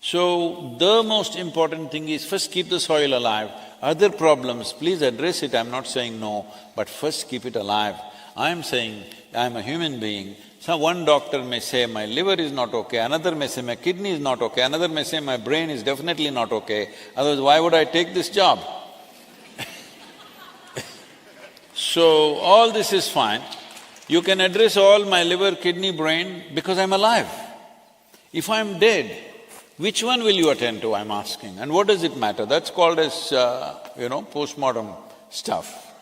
So, the most important thing is first keep the soil alive. Other problems, please address it, I'm not saying no, but first keep it alive. I'm saying, I'm a human being, so one doctor may say my liver is not okay, another may say my kidney is not okay, another may say my brain is definitely not okay, otherwise why would I take this job? So, all this is fine. You can address all my liver, kidney, brain because I'm alive. If I'm dead, which one will you attend to, I'm asking, and what does it matter? That's called as, postmortem stuff.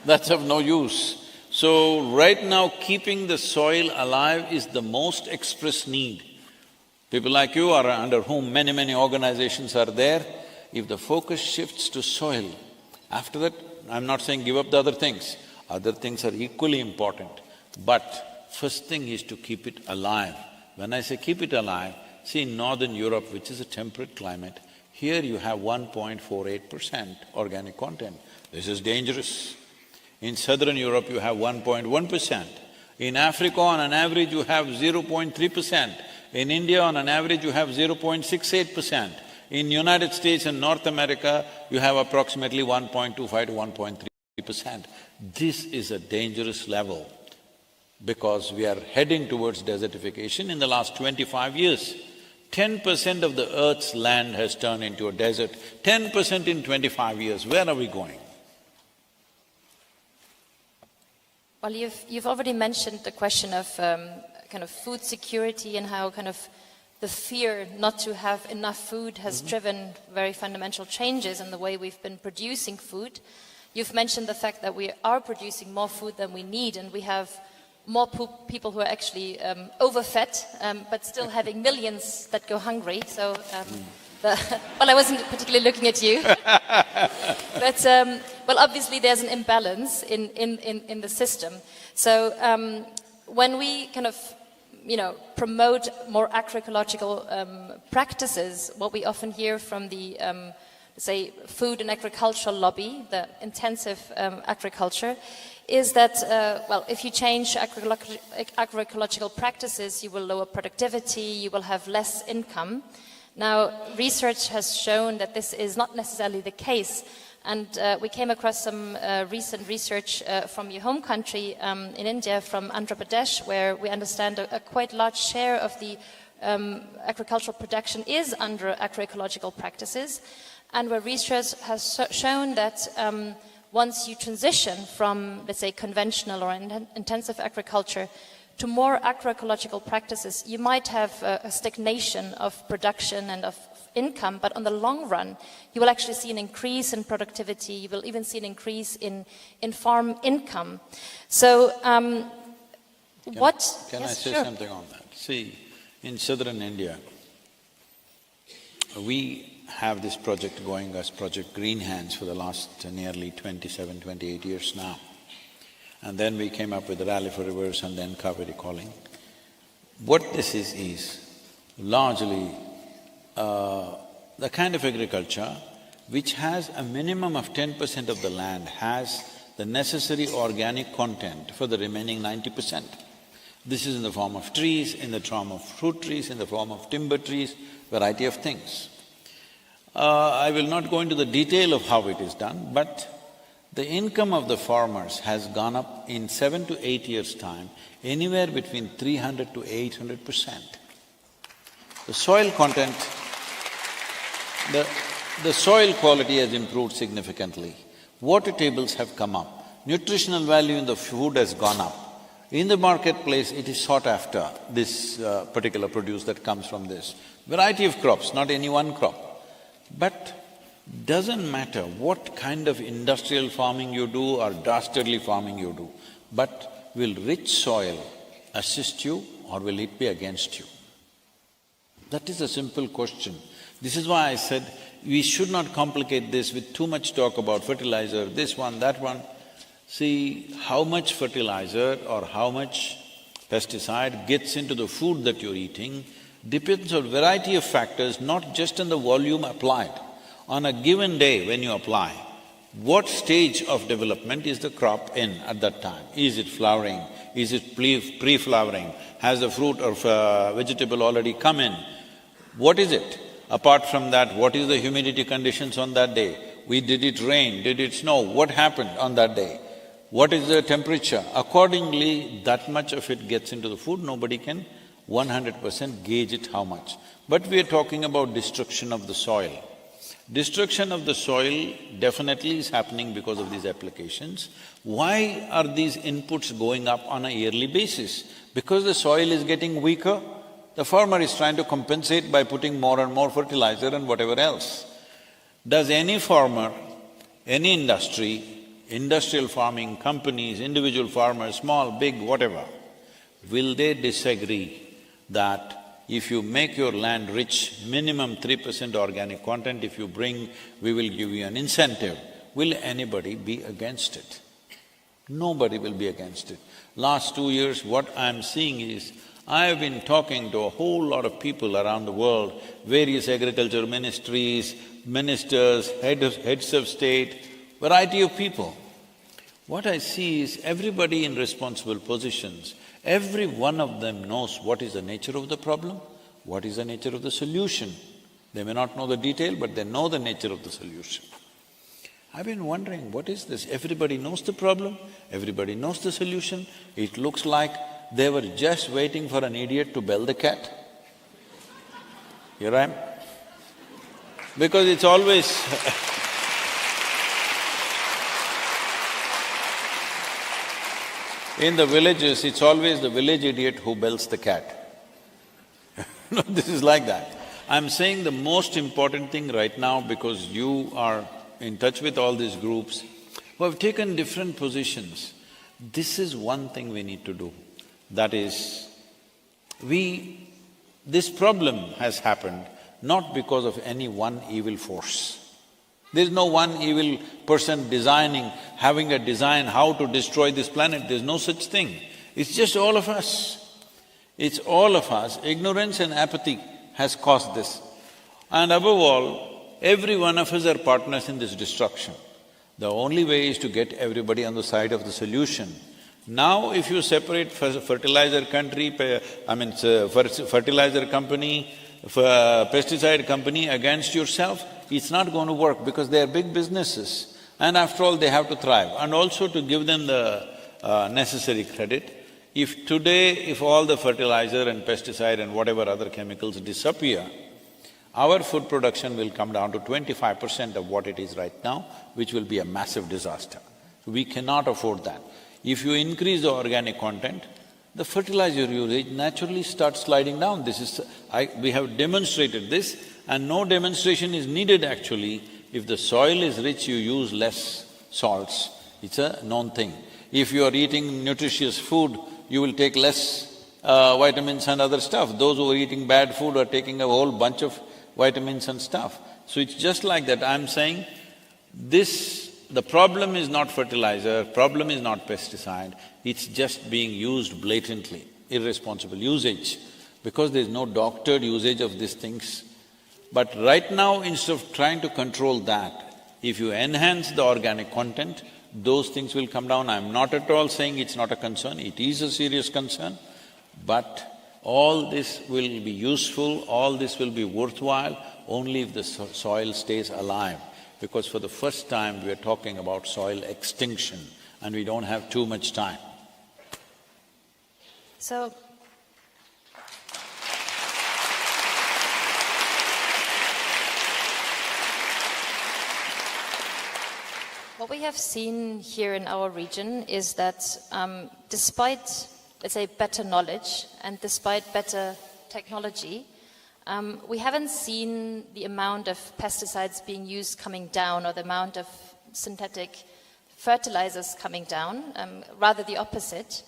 That's of no use. So, right now keeping the soil alive is the most expressed need. People like you are under whom many organizations are there. If the focus shifts to soil, after that, I'm not saying give up the other things are equally important, but first thing is to keep it alive. When I say keep it alive, see in Northern Europe, which is a temperate climate, here you have 1.48% organic content. This is dangerous. In Southern Europe, you have 1.1%. In Africa, on an average, you have 0.3%. In India, on an average, you have 0.68%. In United States and North America, you have approximately 1.25 to 1.3%. This is a dangerous level because we are heading towards desertification. In the last 25 years, 10% of the earth's land has turned into a desert. 10% in 25 years, where are we going? Well, you've already mentioned the question of kind of food security and how kind of the fear not to have enough food has driven very fundamental changes in the way we've been producing food. You've mentioned the fact that we are producing more food than we need, and we have more people who are actually overfed, but still having millions that go hungry. So, well, I wasn't particularly looking at you. But, well, obviously there's an imbalance in the system. So when we kind of promote more agroecological practices, what we often hear from the, say, food and agricultural lobby, the intensive agriculture, is that, well, if you change agroecological practices, you will lower productivity, you will have less income. Now, research has shown that this is not necessarily the case, and we came across some recent research from your home country in India, from Andhra Pradesh, where we understand a quite large share of the agricultural production is under agroecological practices, and where research has shown that once you transition from, let's say, conventional or intensive agriculture to more agroecological practices, you might have a stagnation of production and of income, but on the long run, you will actually see an increase in productivity, you will even see an increase in farm income. So, Can I say something on that? See, in southern India, we have this project going as Project Green Hands for the last nearly 27, 28 years now. And then we came up with the Rally for Rivers and then Kaveri Calling. What this is largely the kind of agriculture which has a minimum of 10% of the land has the necessary organic content for the remaining 90%. This is in the form of trees, in the form of fruit trees, in the form of timber trees, variety of things. I will not go into the detail of how it is done, but the income of the farmers has gone up in 7 to 8 years' time, anywhere between 300 to 800%. The soil content, the soil quality has improved significantly. Water tables have come up. Nutritional value in the food has gone up. In the marketplace, it is sought after, this particular produce that comes from this. Variety of crops, not any one crop. But doesn't matter what kind of industrial farming you do or dastardly farming you do, but will rich soil assist you or will it be against you? That is a simple question. This is why I said we should not complicate this with too much talk about fertilizer, this one, that one. See, how much fertilizer or how much pesticide gets into the food that you're eating depends on a variety of factors, not just on the volume applied. On a given day when you apply, what stage of development is the crop in at that time? Is it flowering? Is it pre-flowering? Has the fruit or vegetable already come in? What is it? Apart from that, what is the humidity conditions on that day? Did it rain? Did it snow? What happened on that day? What is the temperature? Accordingly, that much of it gets into the food, nobody can 100% gauge it how much. But we are talking about destruction of the soil. Destruction of the soil definitely is happening because of these applications. Why are these inputs going up on a yearly basis? Because the soil is getting weaker, the farmer is trying to compensate by putting more and more fertilizer and whatever else. Does any farmer, any industry, industrial farming companies, individual farmers, small, big, whatever, will they disagree that if you make your land rich, minimum 3% organic content, if you bring, we will give you an incentive, will anybody be against it? Nobody will be against it. Last 2 years, what I'm seeing is, I have been talking to a whole lot of people around the world, various agriculture ministries, ministers, heads of state, variety of people. What I see is everybody in responsible positions, every one of them knows what is the nature of the problem, what is the nature of the solution. They may not know the detail, but they know the nature of the solution. I've been wondering, what is this? Everybody knows the problem, everybody knows the solution. It looks like they were just waiting for an idiot to bell the cat. Here I am. Because it's always in the villages, it's always the village idiot who bells the cat. No, this is like that. I'm saying the most important thing right now, because you are in touch with all these groups who have taken different positions, this is one thing we need to do. That is, this problem has happened not because of any one evil force. There's no one evil person having a design how to destroy this planet, there's no such thing. It's just all of us. It's all of us. Ignorance and apathy has caused this. And above all, every one of us are partners in this destruction. The only way is to get everybody on the side of the solution. Now if you separate fertilizer company, pesticide company against yourself, it's not going to work because they are big businesses and after all they have to thrive. And also to give them the necessary credit, if all the fertilizer and pesticide and whatever other chemicals disappear, our food production will come down to 25% of what it is right now, which will be a massive disaster. We cannot afford that. If you increase the organic content, the fertilizer usage naturally starts sliding down. We have demonstrated this, and no demonstration is needed actually. If the soil is rich, you use less salts. It's a known thing. If you are eating nutritious food, you will take less vitamins and other stuff. Those who are eating bad food are taking a whole bunch of vitamins and stuff. So it's just like that. I'm saying the problem is not fertilizer, problem is not pesticide, it's just being used blatantly, irresponsible usage, because there's no doctored usage of these things. But right now, instead of trying to control that, if you enhance the organic content, those things will come down. I'm not at all saying it's not a concern, it is a serious concern, but all this will be useful, all this will be worthwhile only if the soil stays alive. Because for the first time we are talking about soil extinction and we don't have too much time. So, What we have seen here in our region is that despite, let's say, better knowledge and despite better technology, we haven't seen the amount of pesticides being used coming down or the amount of synthetic fertilizers coming down, rather the opposite.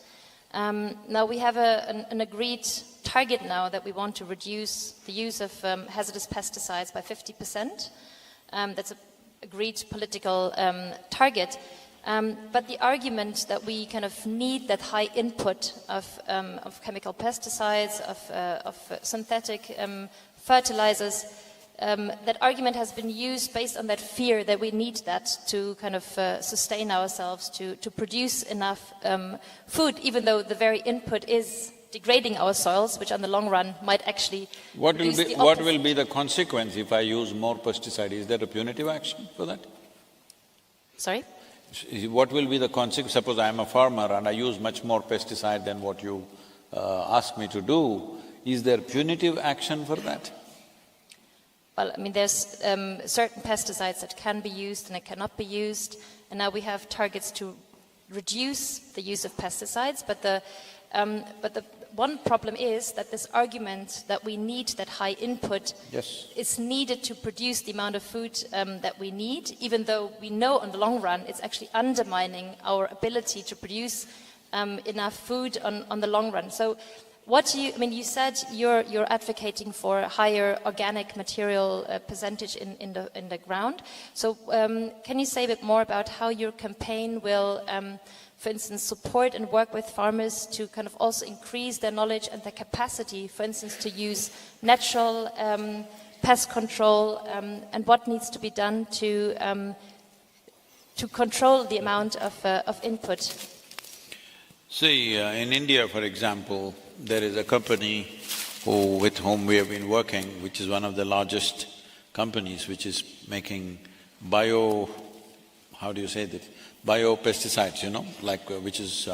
Now we have an agreed target now that we want to reduce the use of hazardous pesticides by 50%. That's an agreed political target. But the argument that we kind of need that high input of chemical pesticides, of synthetic fertilizers, that argument has been used based on that fear that we need that to kind of sustain ourselves, to produce enough food, even though the very input is degrading our soils, which on the long run might actually What will be the consequence if I use more pesticide? Is there a punitive action for that? Sorry? What will be the consequence? Suppose I am a farmer and I use much more pesticide than what you ask me to do. Is there punitive action for that? Well, I mean, there's certain pesticides that can be used and that cannot be used, and now we have targets to reduce the use of pesticides, but the one problem is that this argument that we need that high input is needed to produce the amount of food that we need, even though we know on the long run it's actually undermining our ability to produce enough food on the long run. So you said you're advocating for a higher organic material percentage in the ground. So can you say a bit more about how your campaign will for instance, support and work with farmers to kind of also increase their knowledge and their capacity, for instance, to use natural pest control, and what needs to be done to control the amount of input? See, in India, for example, there is a company with whom we have been working, which is one of the largest companies, which is making biopesticides, which is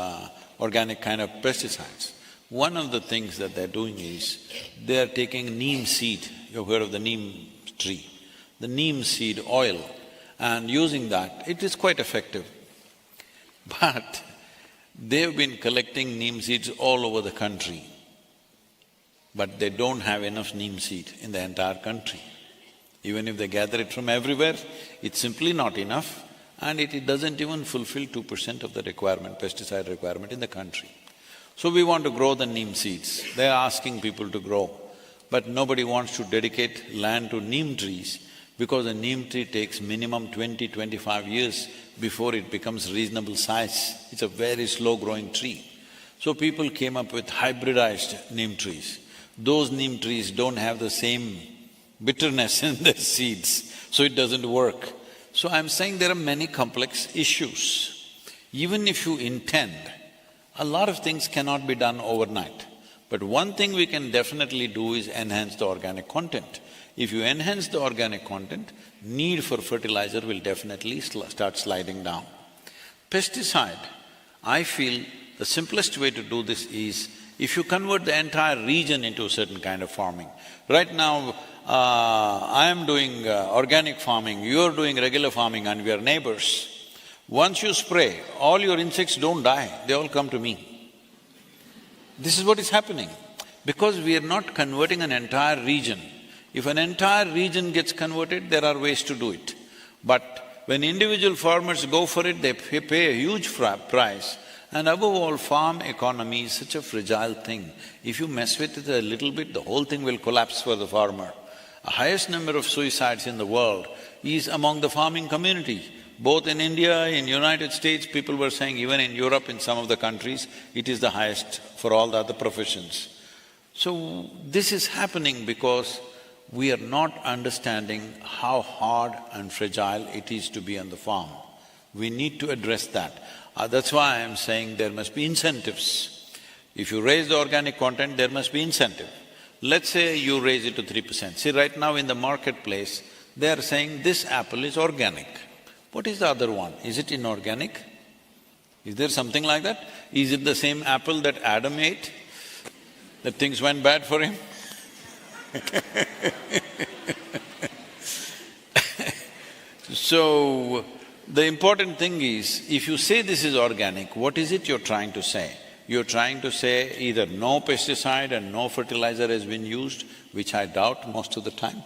organic kind of pesticides. One of the things that they're doing is, they're taking neem seed, you've heard of the neem tree, the neem seed oil, and using that, it is quite effective. But they've been collecting neem seeds all over the country, but they don't have enough neem seed in the entire country. Even if they gather it from everywhere, it's simply not enough, and it doesn't even fulfill 2% of the requirement, pesticide requirement in the country. So we want to grow the neem seeds. They're asking people to grow, but nobody wants to dedicate land to neem trees because a neem tree takes minimum 20–25 years before it becomes reasonable size. It's a very slow-growing tree. So people came up with hybridized neem trees. Those neem trees don't have the same bitterness in their seeds, so it doesn't work. So I'm saying there are many complex issues. Even if you intend, a lot of things cannot be done overnight. But one thing we can definitely do is enhance the organic content. If you enhance the organic content, need for fertilizer will definitely start sliding down. Pesticide, I feel the simplest way to do this is, if you convert the entire region into a certain kind of farming. Right now, I am doing organic farming, you're doing regular farming and we are neighbors. Once you spray, all your insects don't die, they all come to me. This is what is happening, because we are not converting an entire region. If an entire region gets converted, there are ways to do it. But when individual farmers go for it, they pay a huge price. And above all, farm economy is such a fragile thing. If you mess with it a little bit, the whole thing will collapse for the farmer. The highest number of suicides in the world is among the farming community. Both in India, in United States, people were saying even in Europe, in some of the countries, it is the highest for all the other professions. So this is happening because we are not understanding how hard and fragile it is to be on the farm. We need to address that. That's why I'm saying there must be incentives. If you raise the organic content, there must be incentive. Let's say you raise it to 3%. See, right now in the marketplace, they are saying this apple is organic. What is the other one? Is it inorganic? Is there something like that? Is it the same apple that Adam ate, that things went bad for him? So, The important thing is, if you say this is organic, what is it you're trying to say? You're trying to say either no pesticide and no fertilizer has been used, which I doubt most of the time.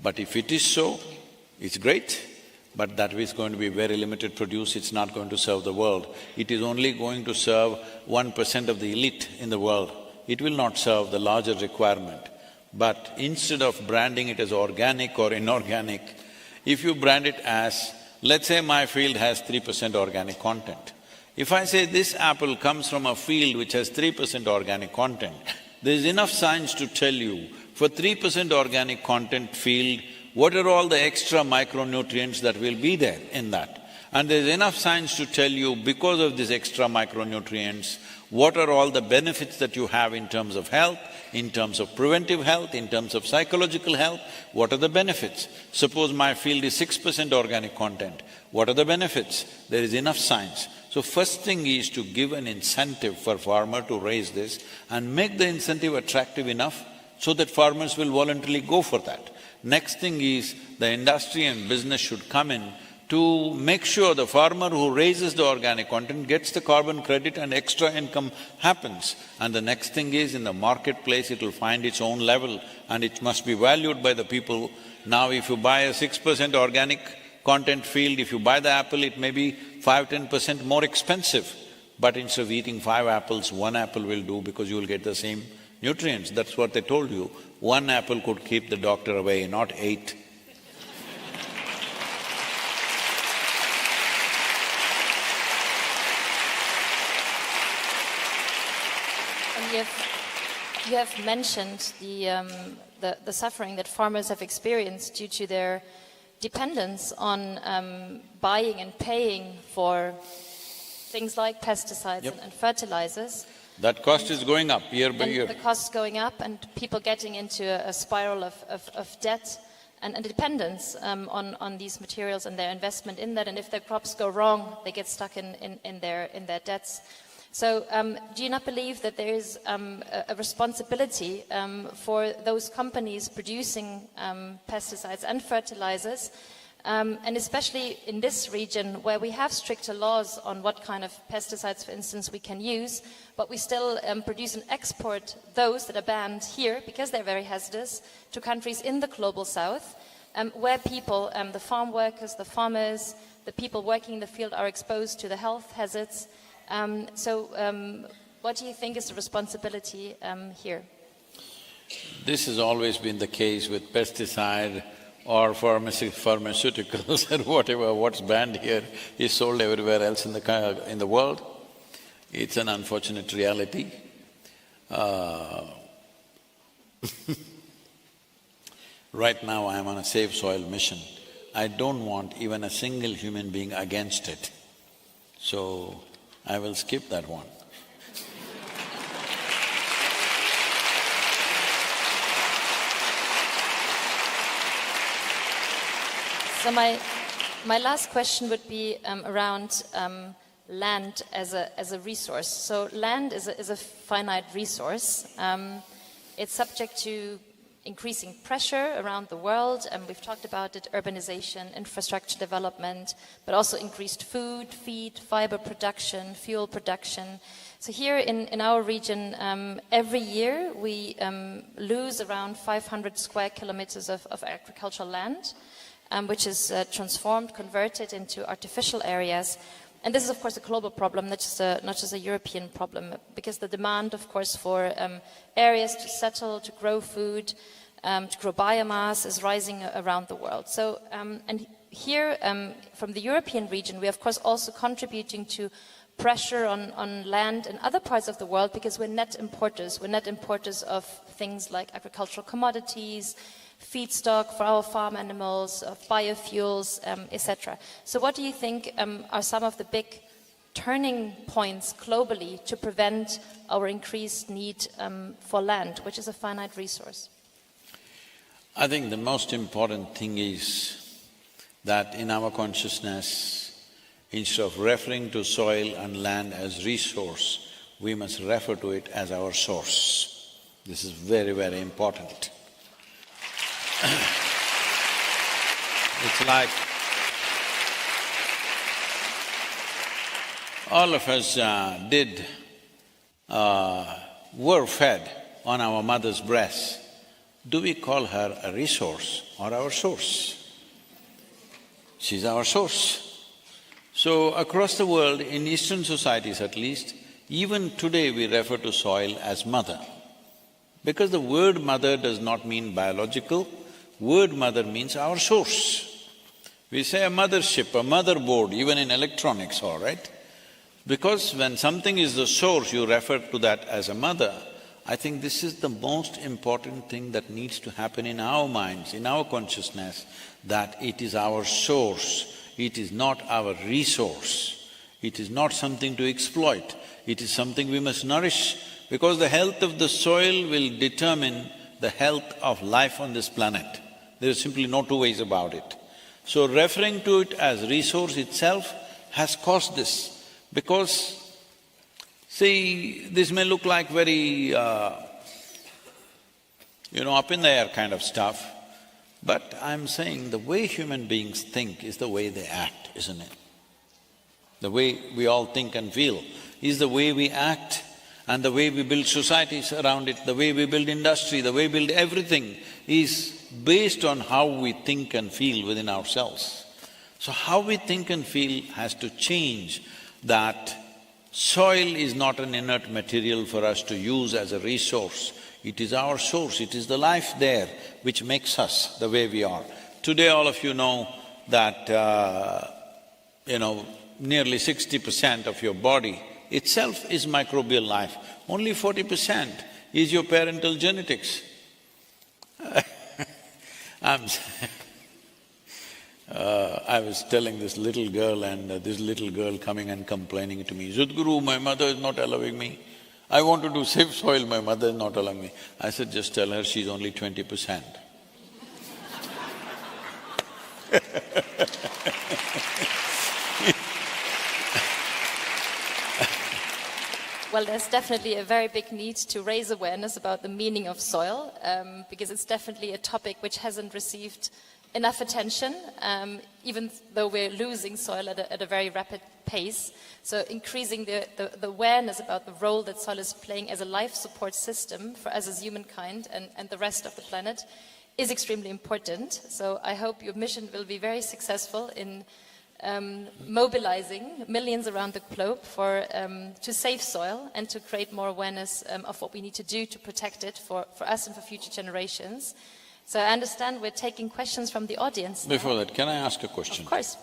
But if it is so, it's great, but that is going to be very limited produce, it's not going to serve the world. It is only going to serve 1% of the elite in the world. It will not serve the larger requirement. But instead of branding it as organic or inorganic, if you brand it as, let's say my field has 3% organic content. If I say this apple comes from a field which has 3% organic content, there's enough science to tell you, for 3% organic content field, what are all the extra micronutrients that will be there in that? And there's enough science to tell you, because of these extra micronutrients, what are all the benefits that you have in terms of health, in terms of preventive health, in terms of psychological health, what are the benefits? Suppose my field is 6% organic content, what are the benefits? There is enough science. So first thing is to give an incentive for farmer to raise this and make the incentive attractive enough so that farmers will voluntarily go for that. Next thing is, the industry and business should come in to make sure the farmer who raises the organic content gets the carbon credit and extra income happens. And the next thing is, in the marketplace it will find its own level and it must be valued by the people. Now if you buy a 6% organic content field, if you buy the apple, it may be 5–10% more expensive. But instead of eating 5 apples, 1 apple will do because you will get the same nutrients. That's what they told you. 1 apple could keep the doctor away, not 8. You have mentioned the suffering that farmers have experienced due to their dependence on buying and paying for things like pesticides and fertilizers. That cost is going up year by year. The cost is going up and people getting into a spiral of debt and dependence on these materials and their investment in that. And if their crops go wrong, they get stuck in their debts. So do you not believe that there is a responsibility for those companies producing pesticides and fertilizers, and especially in this region where we have stricter laws on what kind of pesticides, for instance, we can use, but we still produce and export those that are banned here because they're very hazardous to countries in the global south, where people, the farm workers, the farmers, the people working in the field are exposed to the health hazards. What do you think is the responsibility here? This has always been the case with pesticide or pharmaceuticals and whatever. What's banned here is sold everywhere else in the world. It's an unfortunate reality. Right now I am on a Save Soil mission. I don't want even a single human being against it. So I will skip that one. So my last question would be around land as a resource. So land is a finite resource. It's subject to increasing pressure around the world, and we've talked about it, urbanization, infrastructure development, but also increased food, feed, fiber production, fuel production. So here in our region, every year we lose around 500 square kilometers of agricultural land, which is transformed, converted into artificial areas. And this is, of course, a global problem, not just a European problem, because the demand, of course, for areas to settle, to grow food, to grow biomass is rising around the world. So, and here, from the European region, we are, of course, also contributing to pressure on land in other parts of the world because we're net importers. We're net importers of things like agricultural commodities, feedstock for our farm animals, of biofuels, etc. So what do you think are some of the big turning points globally to prevent our increased need for land, which is a finite resource? I think the most important thing is that in our consciousness, instead of referring to soil and land as resource, we must refer to it as our source. This is very, very important. It's like, all of us were fed on our mother's breast. Do we call her a resource or our source? She's our source. So across the world, in Eastern societies at least, even today we refer to soil as mother. Because the word mother does not mean biological, word mother means our source. We say a mothership, a motherboard, even in electronics, all right? Because when something is the source, you refer to that as a mother. I think this is the most important thing that needs to happen in our minds, in our consciousness, that it is our source, it is not our resource, it is not something to exploit, it is something we must nourish, because the health of the soil will determine the health of life on this planet. There is simply no two ways about it. So referring to it as resource itself has caused this, because see, this may look like very, up in the air kind of stuff, but I'm saying the way human beings think is the way they act, isn't it? The way we all think and feel is the way we act, and the way we build societies around it, the way we build industry, the way we build everything is based on how we think and feel within ourselves. So how we think and feel has to change, that soil is not an inert material for us to use as a resource. It is our source, it is the life there which makes us the way we are. Today all of you know that, nearly 60% of your body itself is microbial life. Only 40% is your parental genetics. I was telling this little girl, and this little girl coming and complaining to me, Sadhguru, my mother is not allowing me. I want to do safe soil, my mother is not allowing me. I said, just tell her she's only 20%. Well, there's definitely a very big need to raise awareness about the meaning of soil, because it's definitely a topic which hasn't received enough attention, even though we're losing soil at a very rapid pace. So increasing the awareness about the role that soil is playing as a life support system for us as humankind and the rest of the planet is extremely important. So I hope your mission will be very successful in mobilizing millions around the globe to save soil and to create more awareness of what we need to do to protect it for us and for future generations. So I understand we're taking questions from the audience now. Before that, can I ask a question? Of course.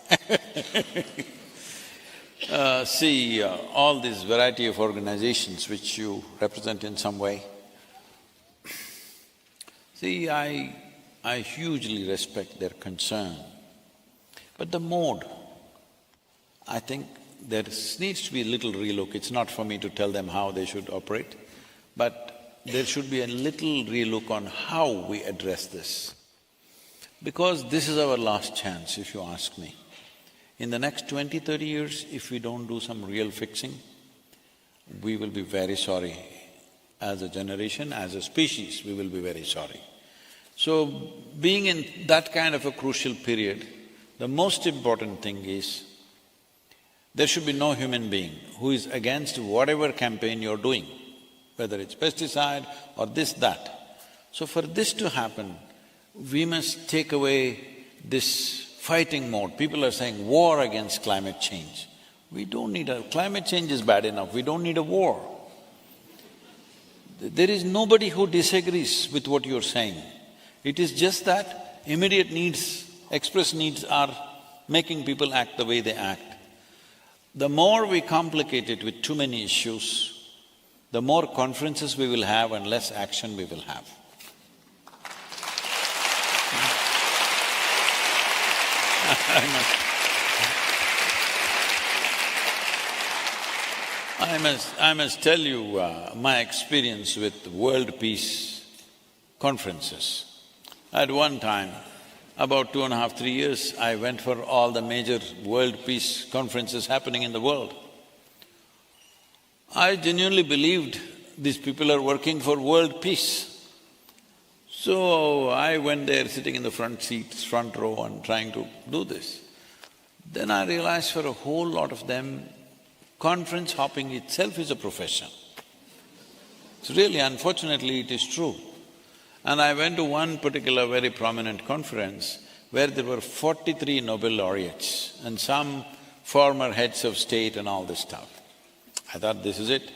All this variety of organizations which you represent in some way, I hugely respect their concern, but the mode, I think there needs to be a little relook. It's not for me to tell them how they should operate, but there should be a little relook on how we address this. Because this is our last chance, if you ask me. In the next 20-30 years, if we don't do some real fixing, we will be very sorry. As a generation, as a species, we will be very sorry. So, being in that kind of a crucial period, the most important thing is, there should be no human being who is against whatever campaign you're doing, whether it's pesticide or this, that. So for this to happen, we must take away this fighting mode. People are saying war against climate change. We don't need climate change is bad enough, we don't need a war. There is nobody who disagrees with what you're saying. It is just that immediate needs, express needs are making people act the way they act. The more we complicate it with too many issues, the more conferences we will have and less action we will have. I must tell you my experience with world peace conferences. At one time, about 2.5, 3 years, I went for all the major world peace conferences happening in the world. I genuinely believed these people are working for world peace. So I went there sitting in the front seats, front row and trying to do this. Then I realized for a whole lot of them, Conference hopping itself is a profession. So really, unfortunately, it is true. And I went to one particular very prominent conference where there were 43 Nobel laureates and some former heads of state and all this stuff. I thought, this is it.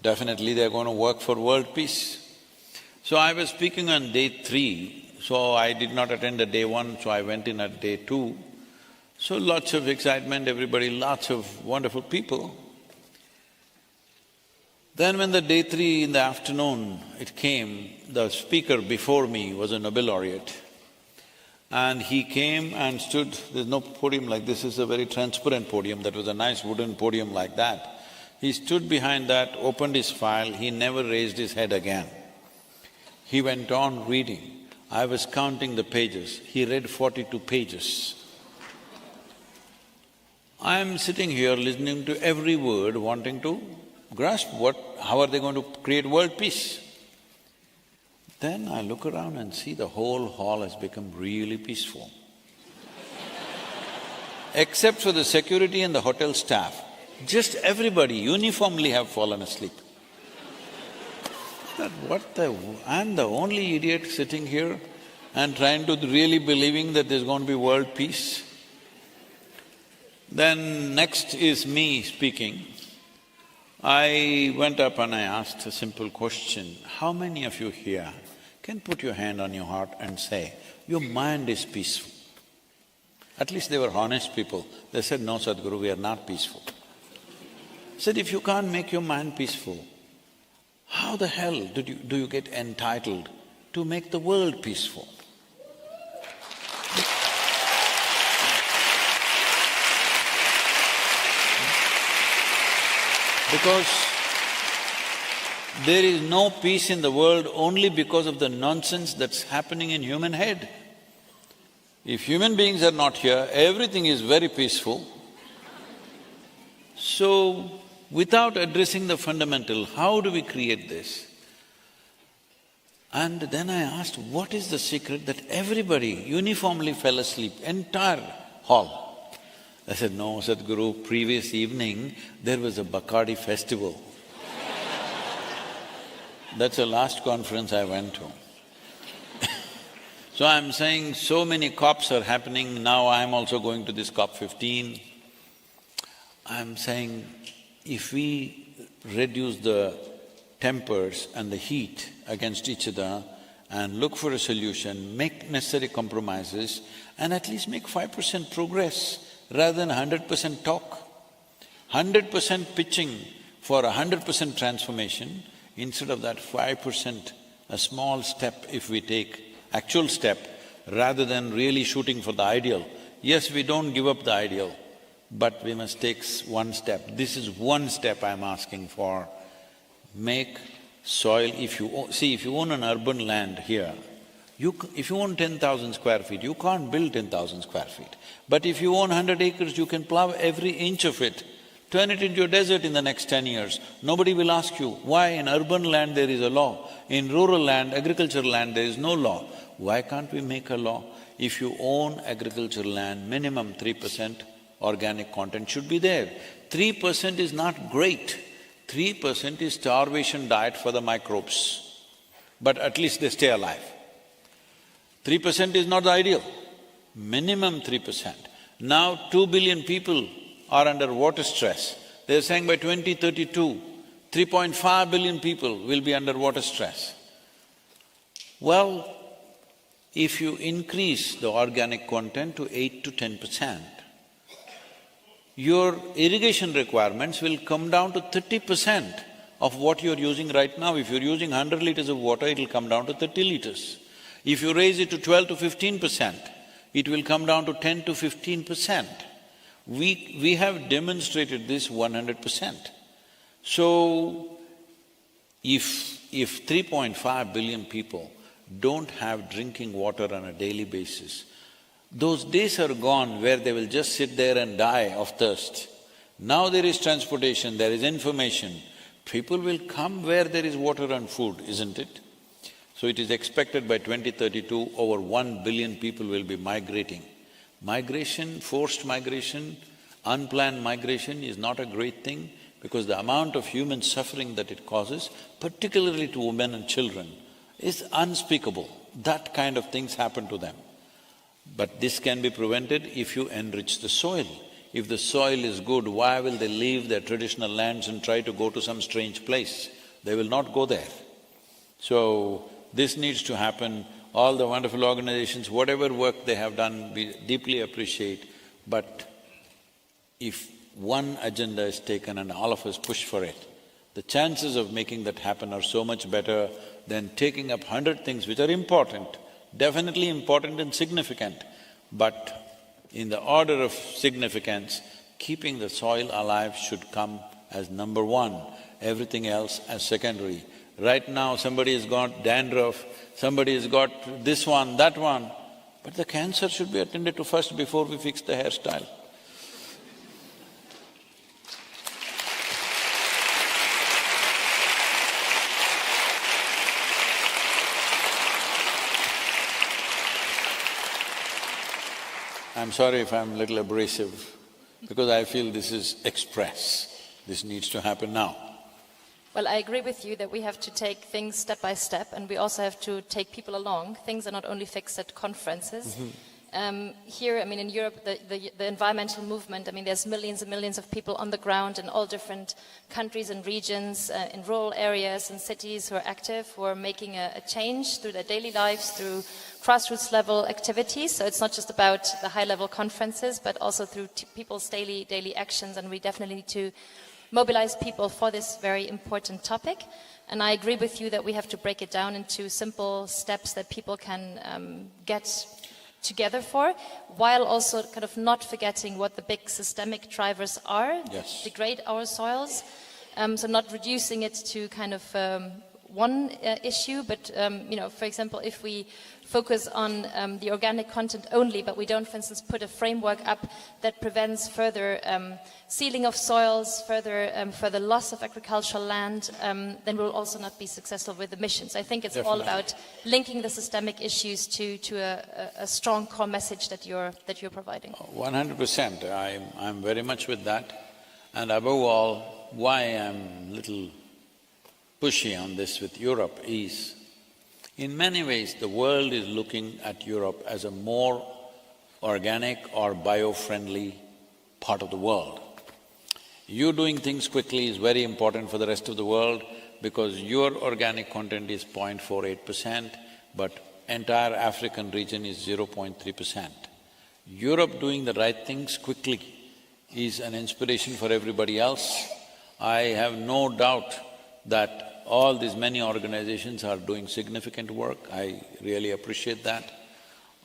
Definitely they're going to work for world peace. So I was speaking on day 3, so I did not attend the day 1, so I went in at day 2. So lots of excitement, everybody, lots of wonderful people. Then when the day 3 in the afternoon it came, the speaker before me was a Nobel laureate. And he came and stood, there's no podium like this, is a very transparent podium, that was a nice wooden podium like that. He stood behind that, opened his file, he never raised his head again. He went on reading. I was counting the pages, he read 42 pages. I am sitting here listening to every word, wanting to grasp how are they going to create world peace? Then I look around and see the whole hall has become really peaceful. Except for the security and the hotel staff, just everybody uniformly have fallen asleep. I'm the only idiot sitting here and trying to really believing that there's going to be world peace. Then next is me speaking. I went up and I asked a simple question, how many of you here can put your hand on your heart and say, your mind is peaceful? At least they were honest people. They said, no, Sadhguru, we are not peaceful. I said, if you can't make your mind peaceful, how the hell do you get entitled to make the world peaceful? Because there is no peace in the world only because of the nonsense that's happening in human head. If human beings are not here, everything is very peaceful. So, without addressing the fundamental, how do we create this? And then I asked, what is the secret that everybody uniformly fell asleep, entire hall? I said, no, Sadhguru, previous evening there was a Bacardi festival. That's the last conference I went to. So I'm saying so many COPs are happening, now I'm also going to this COP 15. I'm saying if we reduce the tempers and the heat against each other and look for a solution, make necessary compromises and at least make 5% progress rather than 100% talk. 100% pitching for 100% transformation, instead of that 5%, a small step if we take, actual step, rather than really shooting for the ideal. Yes, we don't give up the ideal, but we must take one step. This is one step I'm asking for. Make soil, if you own an urban land here, if you own 10,000 square feet, you can't build 10,000 square feet. But if you own 100 acres, you can plow every inch of it, turn it into a desert in the next 10 years. Nobody will ask you, why in urban land there is a law, in rural land, agricultural land, there is no law. Why can't we make a law? If you own agricultural land, minimum 3% organic content should be there. 3% is not great, 3% is starvation diet for the microbes, but at least they stay alive. 3% is not the ideal, minimum 3%. Now 2 billion people are under water stress. They're saying by 2032, 3.5 billion people will be under water stress. Well, if you increase the organic content to 8 to 10%, your irrigation requirements will come down to 30% of what you're using right now. If you're using 100 liters of water, it'll come down to 30 liters. If you raise it to 12 to 15%, it will come down to 10 to 15%. We have demonstrated this 100%. So, if 3.5 billion people don't have drinking water on a daily basis, those days are gone where they will just sit there and die of thirst. Now there is transportation, there is information, people will come where there is water and food, isn't it? So it is expected by 2032, over 1 billion people will be migrating. Migration, forced migration, unplanned migration is not a great thing. because the amount of human suffering that it causes, particularly to women and children, is unspeakable. That kind of things happen to them. But this can be prevented if you enrich the soil. If the soil is good, why will they leave their traditional lands and try to go to some strange place? They will not go there. So, this needs to happen. All the wonderful organizations, whatever work they have done, we deeply appreciate. But if one agenda is taken and all of us push for it, the chances of making that happen are so much better than taking up 100 things which are important, definitely important and significant, but in the order of significance, keeping the soil alive should come as number one, everything else as secondary. Right now somebody has got dandruff, somebody has got this one, that one, but the cancer should be attended to first before we fix the hairstyle. I'm sorry if I'm a little abrasive, because I feel this is express. This needs to happen now. Well, I agree with you that we have to take things step by step, and we also have to take people along. Things are not only fixed at conferences. Here, I mean, in Europe, the environmental movement, I mean, there's millions and millions of people on the ground in all different countries and regions, in rural areas and cities who are active, who are making a change through their daily lives, through grassroots level activities. So it's not just about the high level conferences, but also through people's daily actions, and we definitely need to mobilize people for this very important topic. And I agree with you that we have to break it down into simple steps that people can get together for, while also kind of not forgetting what the big systemic drivers are, degrade our soils. So not reducing it to kind of one issue, but you know, for example, if we focus on the organic content only, but we don't, for instance, put a framework up that prevents further sealing of soils, further loss of agricultural land, then we'll also not be successful with the missions. I think it's all about linking the systemic issues to a strong core message that you're providing. 100%. I'm very much with that. And above all, why I'm little pushy on this with Europe is, in many ways, the world is looking at Europe as a more organic or bio-friendly part of the world. You doing things quickly is very important for the rest of the world because your organic content is 0.48%, but entire African region is 0.3%. Europe doing the right things quickly is an inspiration for everybody else. I have no doubt that all these many organizations are doing significant work. I really appreciate that.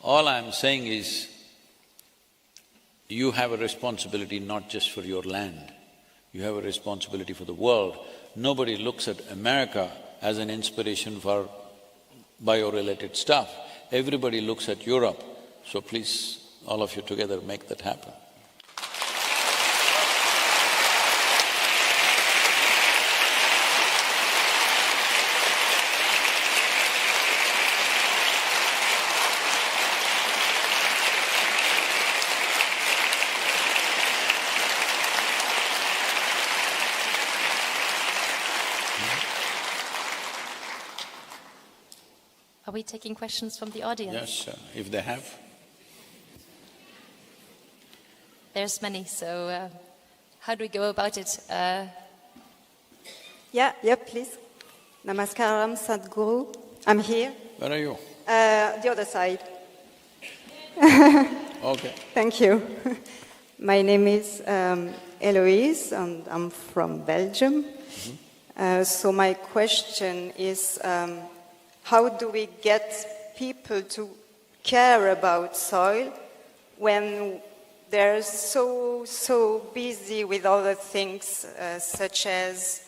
All I'm saying is, you have a responsibility not just for your land, you have a responsibility for the world. Nobody looks at America as an inspiration for bio-related stuff. Everybody looks at Europe. So please, all of you together, make that happen. Are we taking questions from the audience? Yes, if they have. There's many, so how do we go about it? Yeah, please. Namaskaram, Sadhguru. I'm here. Where are you? The other side. Okay. Thank you. My name is Eloise, and I'm from Belgium. So my question is, how do we get people to care about soil when they're so busy with other things such as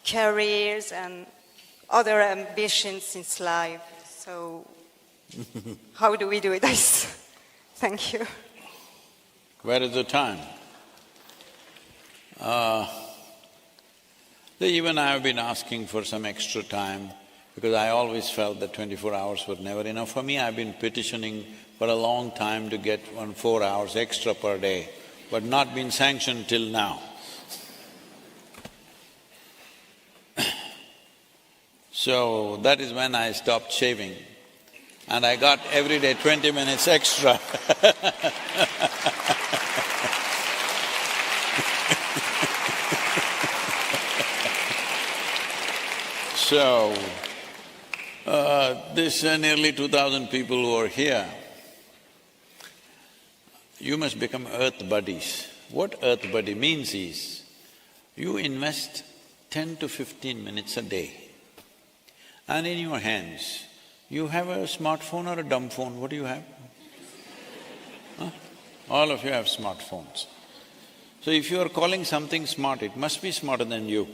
careers and other ambitions in life? So how do we do this? Thank you. Where is the time? Even I have been asking for some extra time because I always felt that 24 hours were never enough for me. I've been petitioning for a long time to get 4 hours extra per day, but not been sanctioned till now. So that is when I stopped shaving and I got every day 20 minutes extra. So, this nearly 2,000 people who are here, you must become earth buddies. What earth buddy means is, you invest 10 to 15 minutes a day, and in your hands, you have a smartphone or a dumb phone, what do you have? Huh? All of you have smartphones. So if you are calling something smart, it must be smarter than you.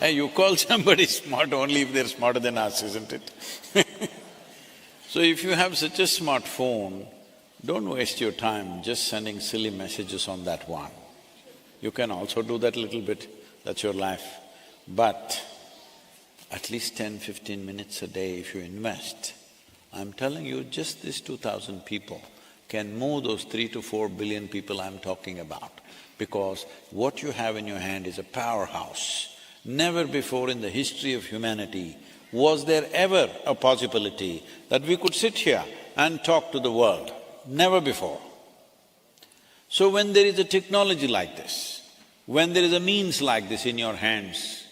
Hey, you call somebody smart only if they're smarter than us, isn't it? So if you have such a smartphone, don't waste your time just sending silly messages on that one. You can also do that little bit, that's your life. But at least 10-15 minutes a day if you invest, I'm telling you, just these 2,000 people can move those 3 to 4 billion people I'm talking about. Because what you have in your hand is a powerhouse. Never before in the history of humanity was there ever a possibility that we could sit here and talk to the world. Never before. So when there is a technology like this, when there is a means like this in your hands,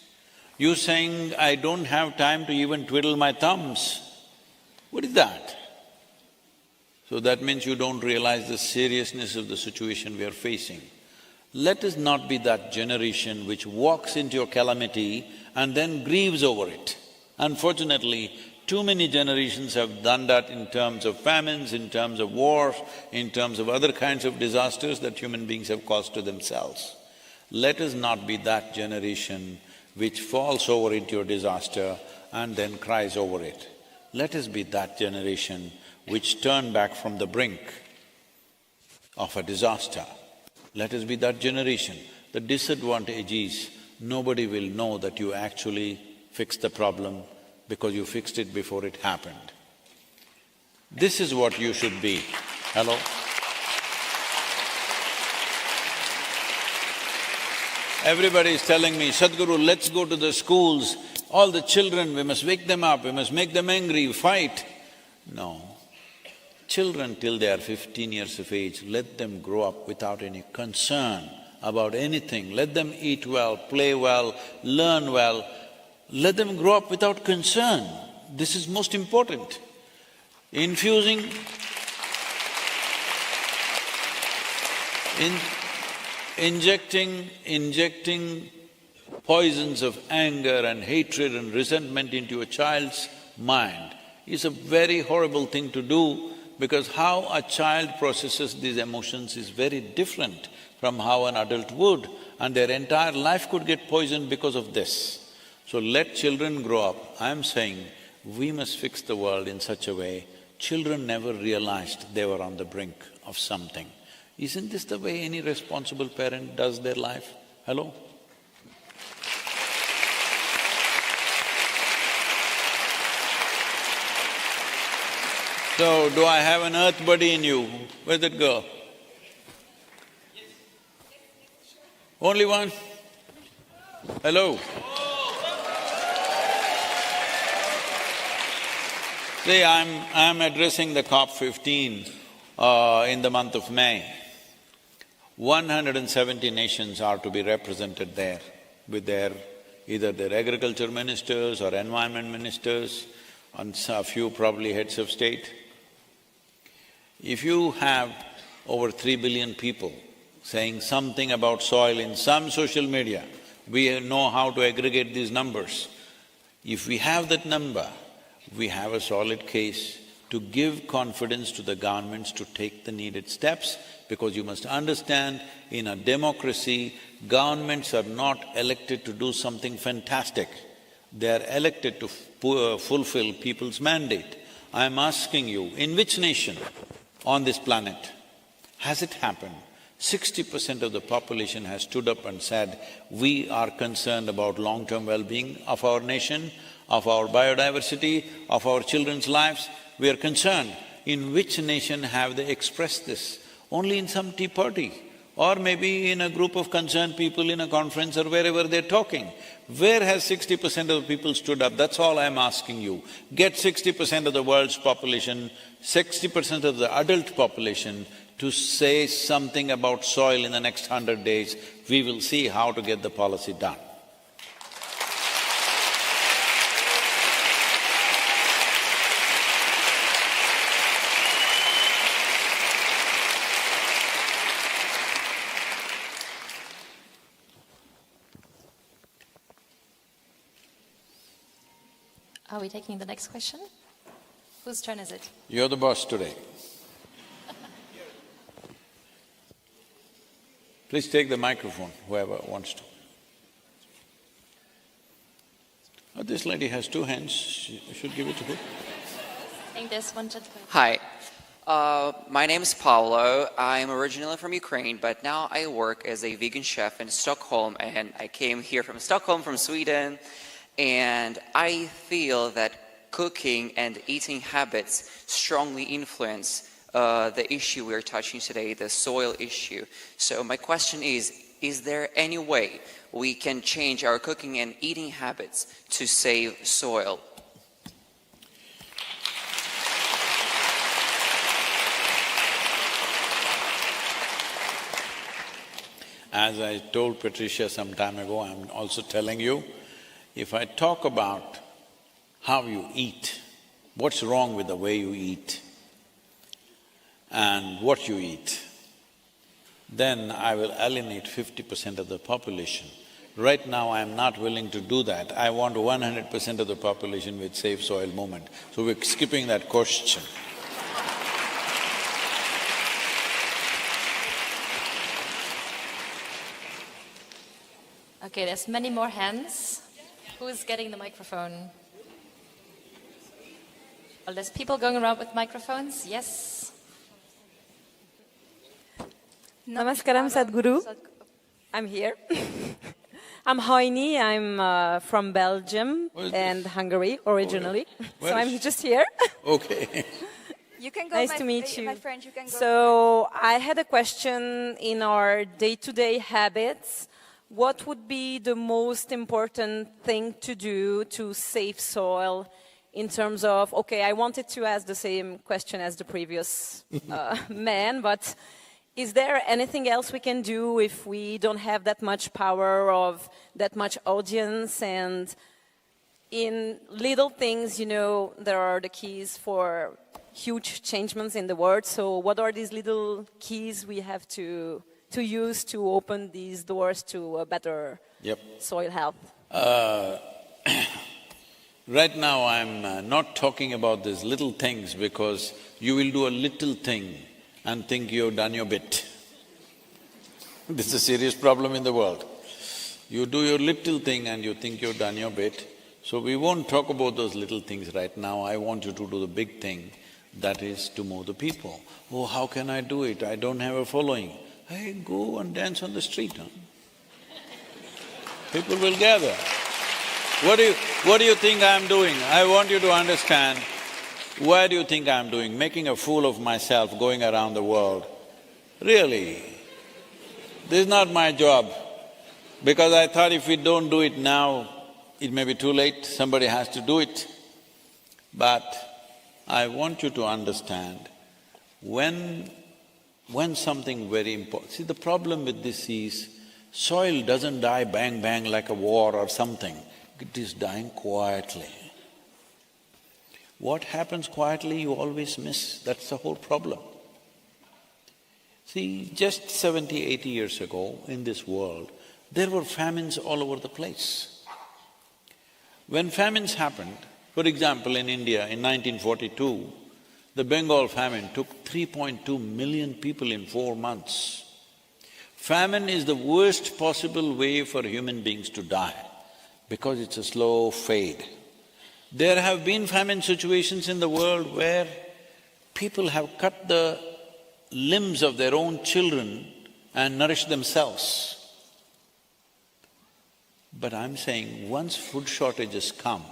you saying, I don't have time to even twiddle my thumbs. What is that? So that means you don't realize the seriousness of the situation we are facing. Let us not be that generation which walks into a calamity and then grieves over it. Unfortunately, too many generations have done that in terms of famines, in terms of wars, in terms of other kinds of disasters that human beings have caused to themselves. Let us not be that generation which falls over into a disaster and then cries over it. Let us be that generation which turn back from the brink of a disaster. Let us be that generation. The disadvantage is, nobody will know that you actually fixed the problem because you fixed it before it happened. This is what you should be. Hello? Everybody is telling me, Sadhguru, let's go to the schools, all the children, we must wake them up, we must make them angry, fight. No. Children till they are 15 years of age, let them grow up without any concern about anything. Let them eat well, play well, learn well. Let them grow up without concern. This is most important. Injecting poisons of anger and hatred and resentment into a child's mind is a very horrible thing to do, because how a child processes these emotions is very different from how an adult would, and their entire life could get poisoned because of this. So let children grow up. I'm saying we must fix the world in such a way, children never realized they were on the brink of something. Isn't this the way any responsible parent does their life? Hello? So, do I have an earth buddy in you? Where'd it go? Only one? Hello? See, I'm addressing the COP15 in the month of May. 170 nations are to be represented there with either their agriculture ministers or environment ministers, and a few probably heads of state. If you have over 3 billion people saying something about soil in some social media, we know how to aggregate these numbers. If we have that number, we have a solid case to give confidence to the governments to take the needed steps, because you must understand, in a democracy, governments are not elected to do something fantastic. They are elected to fulfill people's mandate. I'm asking you, in which nation on this planet has it happened? 60% of the population has stood up and said, we are concerned about long-term well-being of our nation, of our biodiversity, of our children's lives, we are concerned. In which nation have they expressed this? Only in some tea party or maybe in a group of concerned people in a conference or wherever they're talking. Where has 60% of the people stood up? That's all I'm asking you. Get 60% of the world's population, 60% of the adult population to say something about soil in the next 100 days. We will see how to get the policy done. Are we taking the next question? Whose turn is it? You're the boss today. Please take the microphone, whoever wants to. Oh, this lady has two hands, she should give it to her. I think there's one gentleman. Hi, my name is Paolo. I'm originally from Ukraine, but now I work as a vegan chef in Stockholm, and I came here from Stockholm, from Sweden, and I feel that cooking and eating habits strongly influence the issue we're touching today, the soil issue. So my question is there any way we can change our cooking and eating habits to save soil? As I told Patrizia some time ago, I'm also telling you, if I talk about how you eat, what's wrong with the way you eat and what you eat, then I will alienate 50% of the population. Right now, I'm not willing to do that. I want 100% of the population with Save Soil movement. So we're skipping that question. Okay, there's many more hands. Who's getting the microphone? Well, there's people going around with microphones. Yes. Namaskaram, Sadhguru. I'm here. I'm Heini. I'm from Belgium and Hungary originally. So I'm just here. Okay. You can go, nice to meet you. My friend, you can go. So I had a question in our day-to-day habits. What would be the most important thing to do to save soil in terms of, okay, I wanted to ask the same question as the previous man, but is there anything else we can do if we don't have that much power of that much audience? And in little things, you know, there are the keys for huge changements in the world. So what are these little keys we have to use to open these doors to a better soil health? Right now I'm not talking about these little things because you will do a little thing and think you've done your bit. This is a serious problem in the world. You do your little thing and you think you've done your bit. So we won't talk about those little things right now. I want you to do the big thing, that is to move the people. Oh, how can I do it? I don't have a following. Hey, go and dance on the street, huh? People will gather. What do you think I'm doing? I want you to understand, what do you think I'm doing? Making a fool of myself, going around the world. Really, this is not my job, because I thought if we don't do it now, it may be too late, somebody has to do it. But I want you to understand, when something very important… See, the problem with this is, soil doesn't die bang bang like a war or something, it is dying quietly. What happens quietly you always miss, that's the whole problem. See, just 70, 80 years ago in this world, there were famines all over the place. When famines happened, for example in India in 1942, the Bengal famine took 3.2 million people in 4 months. Famine is the worst possible way for human beings to die, because it's a slow fade. There have been famine situations in the world where people have cut the limbs of their own children and nourished themselves. But I'm saying, once food shortages come,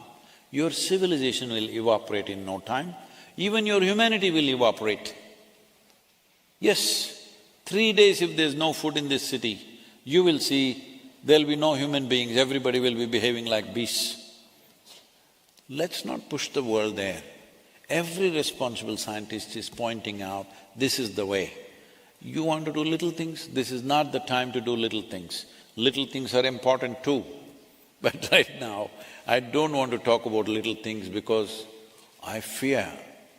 your civilization will evaporate in no time, even your humanity will evaporate. Yes, 3 days if there's no food in this city, you will see there'll be no human beings, everybody will be behaving like beasts. Let's not push the world there. Every responsible scientist is pointing out, this is the way. You want to do little things, this is not the time to do little things. Little things are important too. But right now, I don't want to talk about little things because I fear,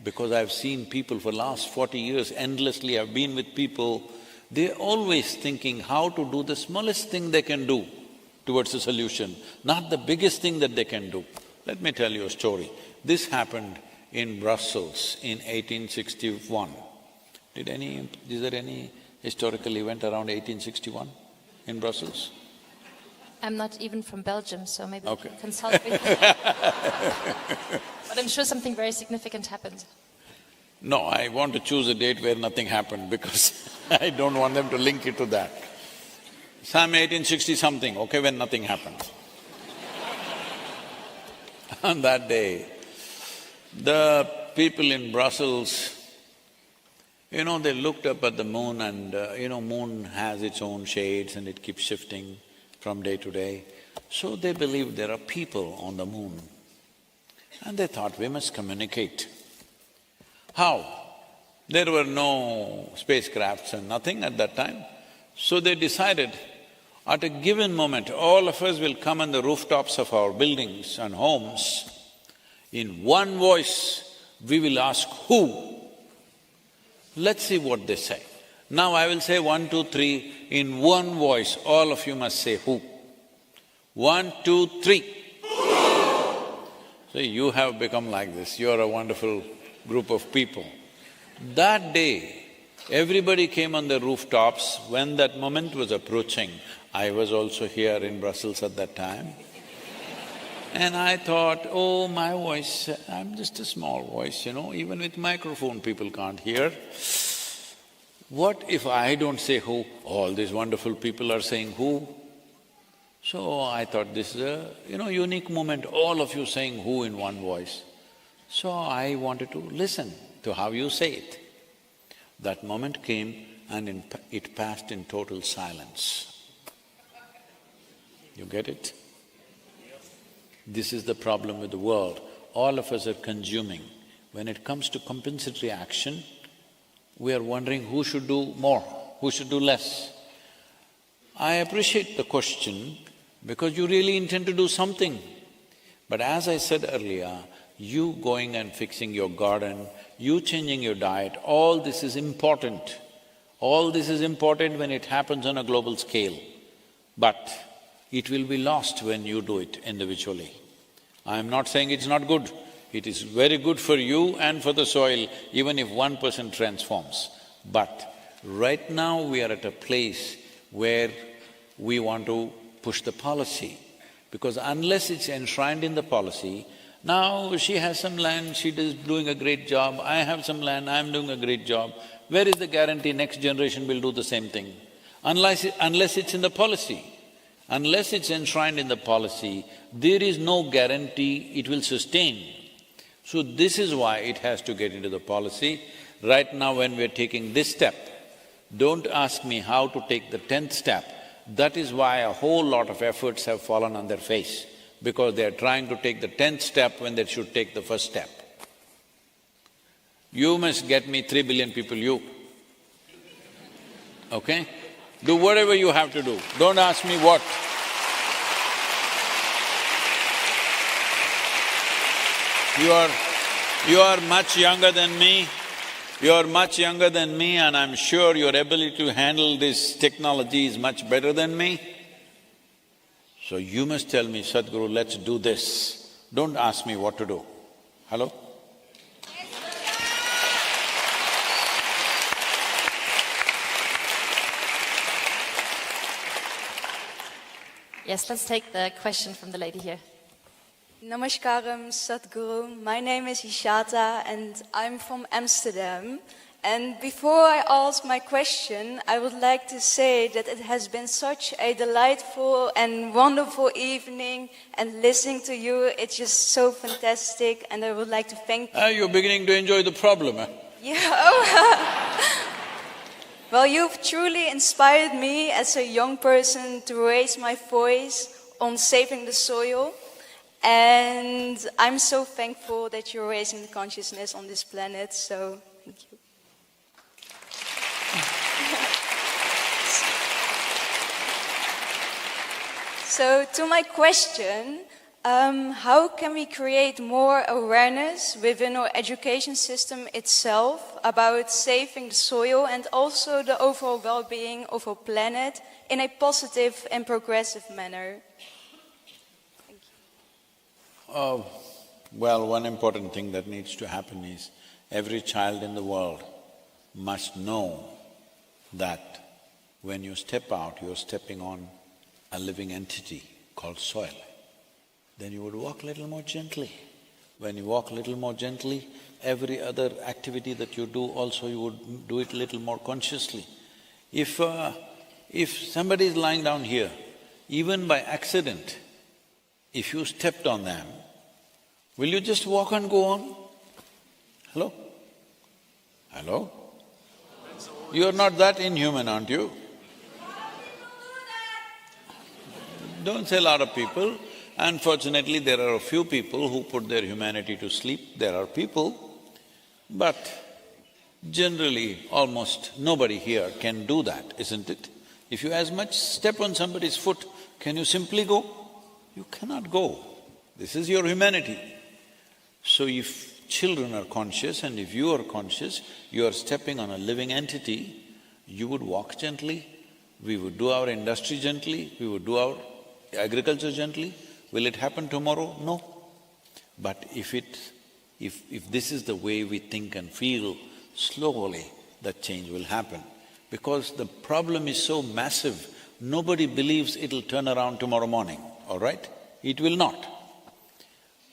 because I've seen people for last 40 years, endlessly I've been with people, they're always thinking how to do the smallest thing they can do towards a solution, not the biggest thing that they can do. Let me tell you a story. This happened in Brussels in 1861. Is there any historical event around 1861 in Brussels? I'm not even from Belgium, so maybe Okay. you can consult with me. But I'm sure something very significant happened. No, I want to choose a date where nothing happened because I don't want them to link it to that. Some 1860-something, okay, when nothing happened. On that day, the people in Brussels, they looked up at the moon and, moon has its own shades and it keeps shifting from day to day. So they believed there are people on the moon. And they thought, we must communicate. How? There were no spacecrafts and nothing at that time. So they decided, at a given moment, all of us will come on the rooftops of our buildings and homes. In one voice, we will ask, who? Let's see what they say. Now I will say 1, 2, 3, in one voice, all of you must say who. 1, 2, 3. So you have become like this, you are a wonderful group of people. That day, everybody came on the rooftops. When that moment was approaching, I was also here in Brussels at that time. And I thought, oh, my voice, I'm just a small voice, even with microphone people can't hear. What if I don't say who? All these wonderful people are saying who. So I thought this is a, unique moment, all of you saying who in one voice. So I wanted to listen to how you say it. That moment came and it passed in total silence. You get it? This is the problem with the world. All of us are consuming. When it comes to compensatory action, we are wondering who should do more, who should do less. I appreciate the question because you really intend to do something. But as I said earlier, you going and fixing your garden, you changing your diet, all this is important. All this is important when it happens on a global scale. But it will be lost when you do it individually. I am not saying it's not good. It is very good for you and for the soil, even if one person transforms. But right now we are at a place where we want to push the policy. Because unless it's enshrined in the policy, now she has some land, she is doing a great job, I have some land, I'm doing a great job. Where is the guarantee next generation will do the same thing? Unless it's in the policy. Unless it's enshrined in the policy, there is no guarantee it will sustain. So this is why it has to get into the policy. Right now when we're taking this step, don't ask me how to take the 10th step. That is why a whole lot of efforts have fallen on their face, because they're trying to take the 10th step when they should take the first step. You must get me 3 billion people, you. Okay? Do whatever you have to do, don't ask me what. You are much younger than me, and I'm sure your ability to handle this technology is much better than me. So you must tell me, Sadhguru, let's do this. Don't ask me what to do. Hello? Yes, let's take the question from the lady here. Namaskaram, Sadhguru. My name is Ishata and I'm from Amsterdam. And before I ask my question, I would like to say that it has been such a delightful and wonderful evening, and listening to you, it's just so fantastic, and I would like to thank you. You're beginning to enjoy the problem, eh? Yeah. Well, you've truly inspired me as a young person to raise my voice on saving the soil. And I'm so thankful that you're raising the consciousness on this planet, so thank you. So, to my question, how can we create more awareness within our education system itself about saving the soil and also the overall well-being of our planet in a positive and progressive manner? Well, one important thing that needs to happen is every child in the world must know that when you step out, you're stepping on a living entity called soil. Then you would walk a little more gently. When you walk a little more gently, every other activity that you do also you would do it a little more consciously. If somebody is lying down here, even by accident, if you stepped on them, will you just walk and go on? Hello? Hello? You're not that inhuman, aren't you? Don't say a lot of people. Unfortunately, there are a few people who put their humanity to sleep. There are people, but generally almost nobody here can do that, isn't it? If you as much step on somebody's foot, can you simply go? You cannot go. This is your humanity. So if children are conscious and if you are conscious, you are stepping on a living entity, you would walk gently, we would do our industry gently, we would do our agriculture gently. Will it happen tomorrow? No. But if this is the way we think and feel, slowly that change will happen. Because the problem is so massive, nobody believes it'll turn around tomorrow morning, all right? It will not.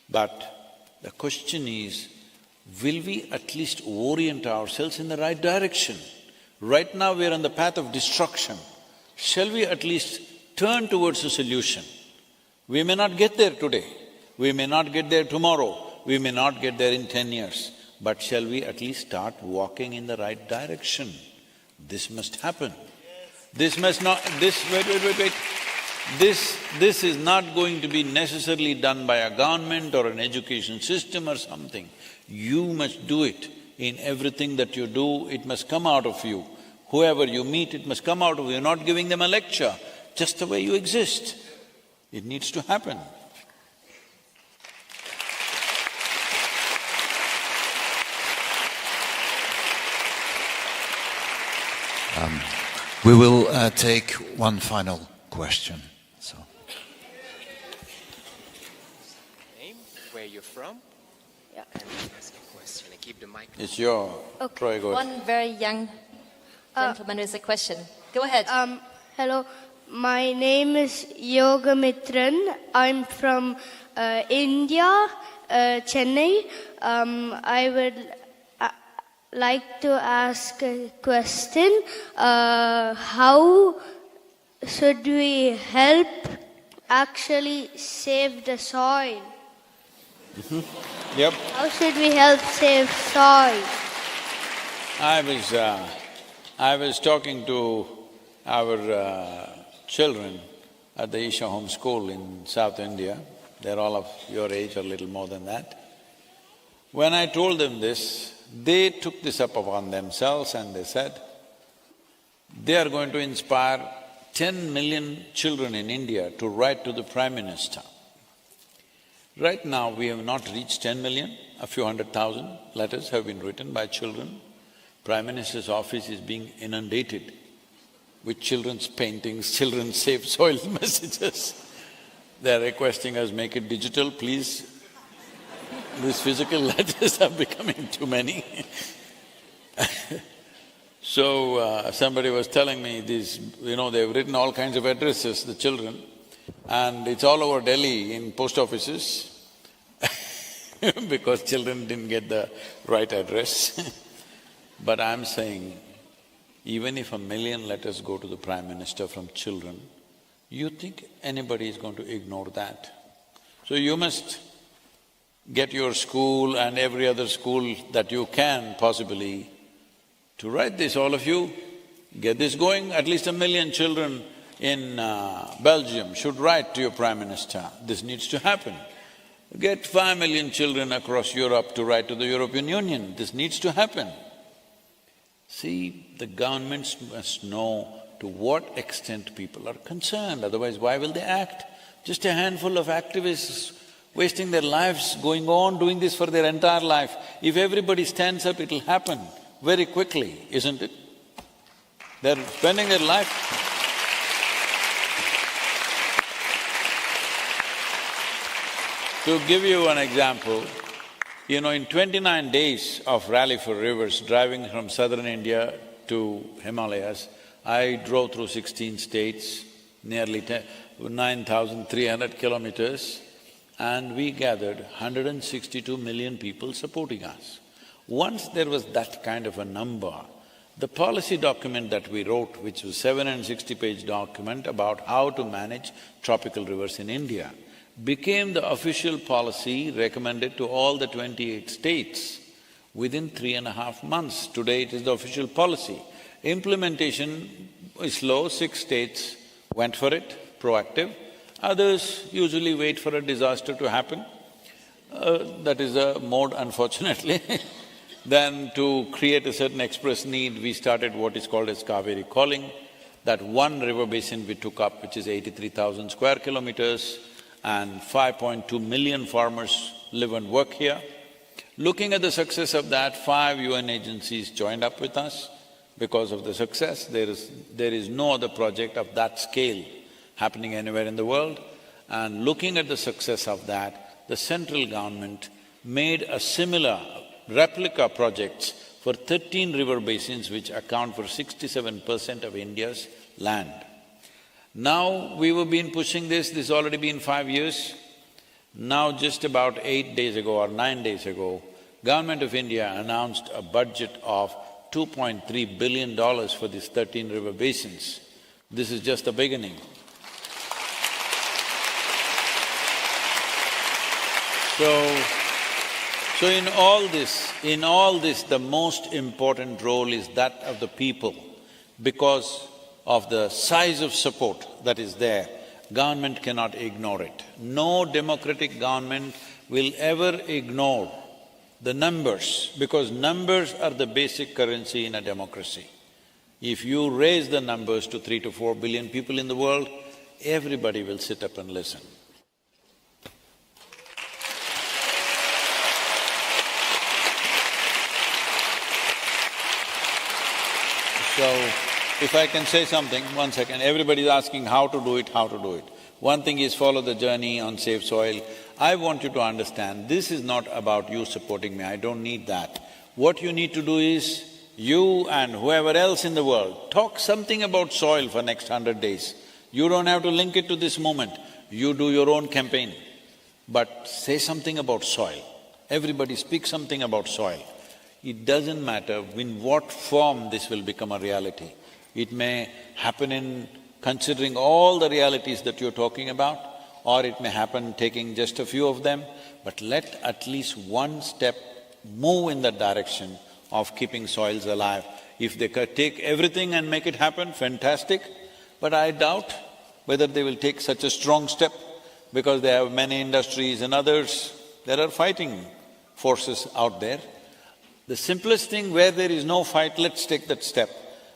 But the question is, will we at least orient ourselves in the right direction? Right now we are on the path of destruction. Shall we at least turn towards a solution? We may not get there today, we may not get there tomorrow, we may not get there in 10 years, but shall we at least start walking in the right direction? This must happen. This must not… wait. This is not going to be necessarily done by a government or an education system or something. You must do it in everything that you do, it must come out of you. Whoever you meet, it must come out of you. You're not giving them a lecture, just the way you exist. It needs to happen. We will take one final question, so… Name, where you're from? Yeah. And ask a question and keep the mic… It's your… Okay. Troy, go ahead. One very young gentleman with a question. Go ahead. Hello, my name is Yoga Mitran. I'm from India, Chennai. I would like to ask a question. How should we help actually save the soil? Yep. How should we help save soil? I was talking to our children at the Isha Home School in South India. They're all of your age or little more than that. When I told them this, they took this up upon themselves and they said, they are going to inspire 10 million children in India to write to the Prime Minister. Right now, we have not reached 10 million, a few 100,000 letters have been written by children. Prime Minister's office is being inundated with children's paintings, children's save soil messages. They're requesting us, make it digital, please. These physical letters are becoming too many. So, somebody was telling me these, they've written all kinds of addresses, the children, and it's all over Delhi in post offices because children didn't get the right address. But I'm saying, even if 1 million letters go to the Prime Minister from children, you think anybody is going to ignore that? So you must get your school and every other school that you can possibly to write this, all of you. Get this going, at least 1 million children in Belgium should write to your Prime Minister. This needs to happen. Get 5 million children across Europe to write to the European Union. This needs to happen. See, the governments must know to what extent people are concerned, otherwise why will they act? Just a handful of activists wasting their lives, going on doing this for their entire life. If everybody stands up, it'll happen very quickly, isn't it? They're spending their life. To give you an example, you know, in 29 days of Rally for Rivers, driving from southern India to Himalayas, I drove through 16 states, nearly 9,300 kilometers, and we gathered 162 million people supporting us. Once there was that kind of a number, the policy document that we wrote, which was 760-page document about how to manage tropical rivers in India, became the official policy recommended to all the 28 states within 3.5 months. Today it is the official policy. Implementation is slow, 6 states went for it, proactive. Others usually wait for a disaster to happen. That is a mode, unfortunately. Then to create a certain express need, we started what is called as Kaveri Calling. That one river basin we took up, which is 83,000 square kilometers, and 5.2 million farmers live and work here. Looking at the success of that, 5 UN agencies joined up with us. Because of the success, there is no other project of that scale happening anywhere in the world. And looking at the success of that, the central government made a similar replica projects for 13 river basins which account for 67% of India's land. Now, we have been pushing this has already been 5 years. Now just about 8 days ago or 9 days ago, Government of India announced a budget of $2.3 billion for these 13 river basins. This is just the beginning. So in all this, the most important role is that of the people. Because of the size of support that is there, government cannot ignore it. No democratic government will ever ignore the numbers, because numbers are the basic currency in a democracy. If you raise the numbers to 3 to 4 billion people in the world, everybody will sit up and listen. So, if I can say something, 1 second, everybody's asking how to do it, how to do it. One thing is follow the journey on Save Soil. I want you to understand, this is not about you supporting me, I don't need that. What you need to do is, you and whoever else in the world, talk something about soil for next 100 days. You don't have to link it to this moment, you do your own campaign. But say something about soil. Everybody speak something about soil. It doesn't matter in what form this will become a reality. It may happen in considering all the realities that you're talking about, or it may happen taking just a few of them, but let at least one step move in that direction of keeping soils alive. If they could take everything and make it happen, fantastic, but I doubt whether they will take such a strong step, because they have many industries and others, there are fighting forces out there. The simplest thing, where there is no fight, let's take that step.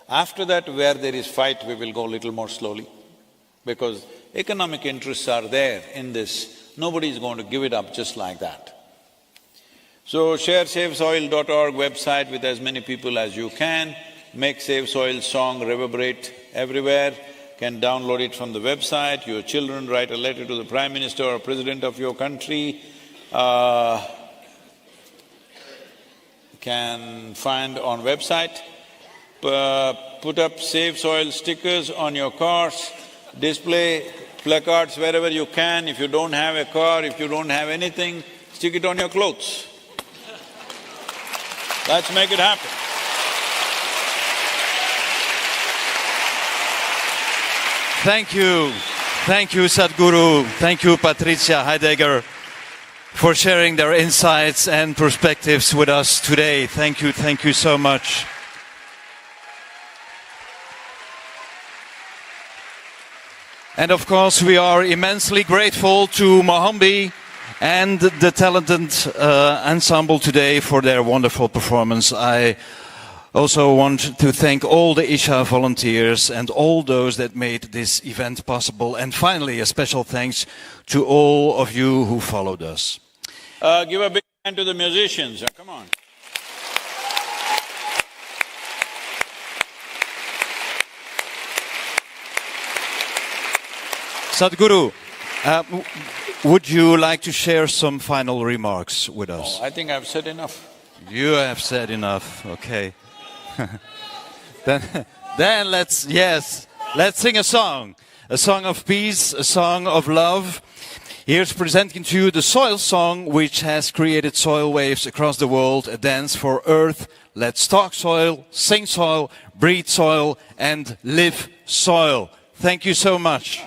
After that, where there is fight, we will go a little more slowly, because economic interests are there in this. Nobody is going to give it up just like that. So share SaveSoil.org website with as many people as you can. Make Save Soil song reverberate everywhere. Can download it from the website. Your children write a letter to the Prime Minister or President of your country. Can find on website. Put up Save Soil stickers on your cars, display placards wherever you can. If you don't have a car, if you don't have anything, stick it on your clothes. Let's make it happen. Thank you Sadhguru, thank you Patrizia Heidegger for sharing their insights and perspectives with us today. Thank you so much. And of course, we are immensely grateful to Mohambi and the talented ensemble today for their wonderful performance. I also want to thank all the Isha volunteers and all those that made this event possible. And finally, a special thanks to all of you who followed us. Give a big hand to the musicians. Come on. Sadhguru, would you like to share some final remarks with us? Oh, I think I've said enough. You have said enough, okay. then let's sing a song of peace, a song of love. Here's presenting to you the Soil Song, which has created soil waves across the world, a dance for earth. Let's talk soil, sing soil, breathe soil, and live soil. Thank you so much.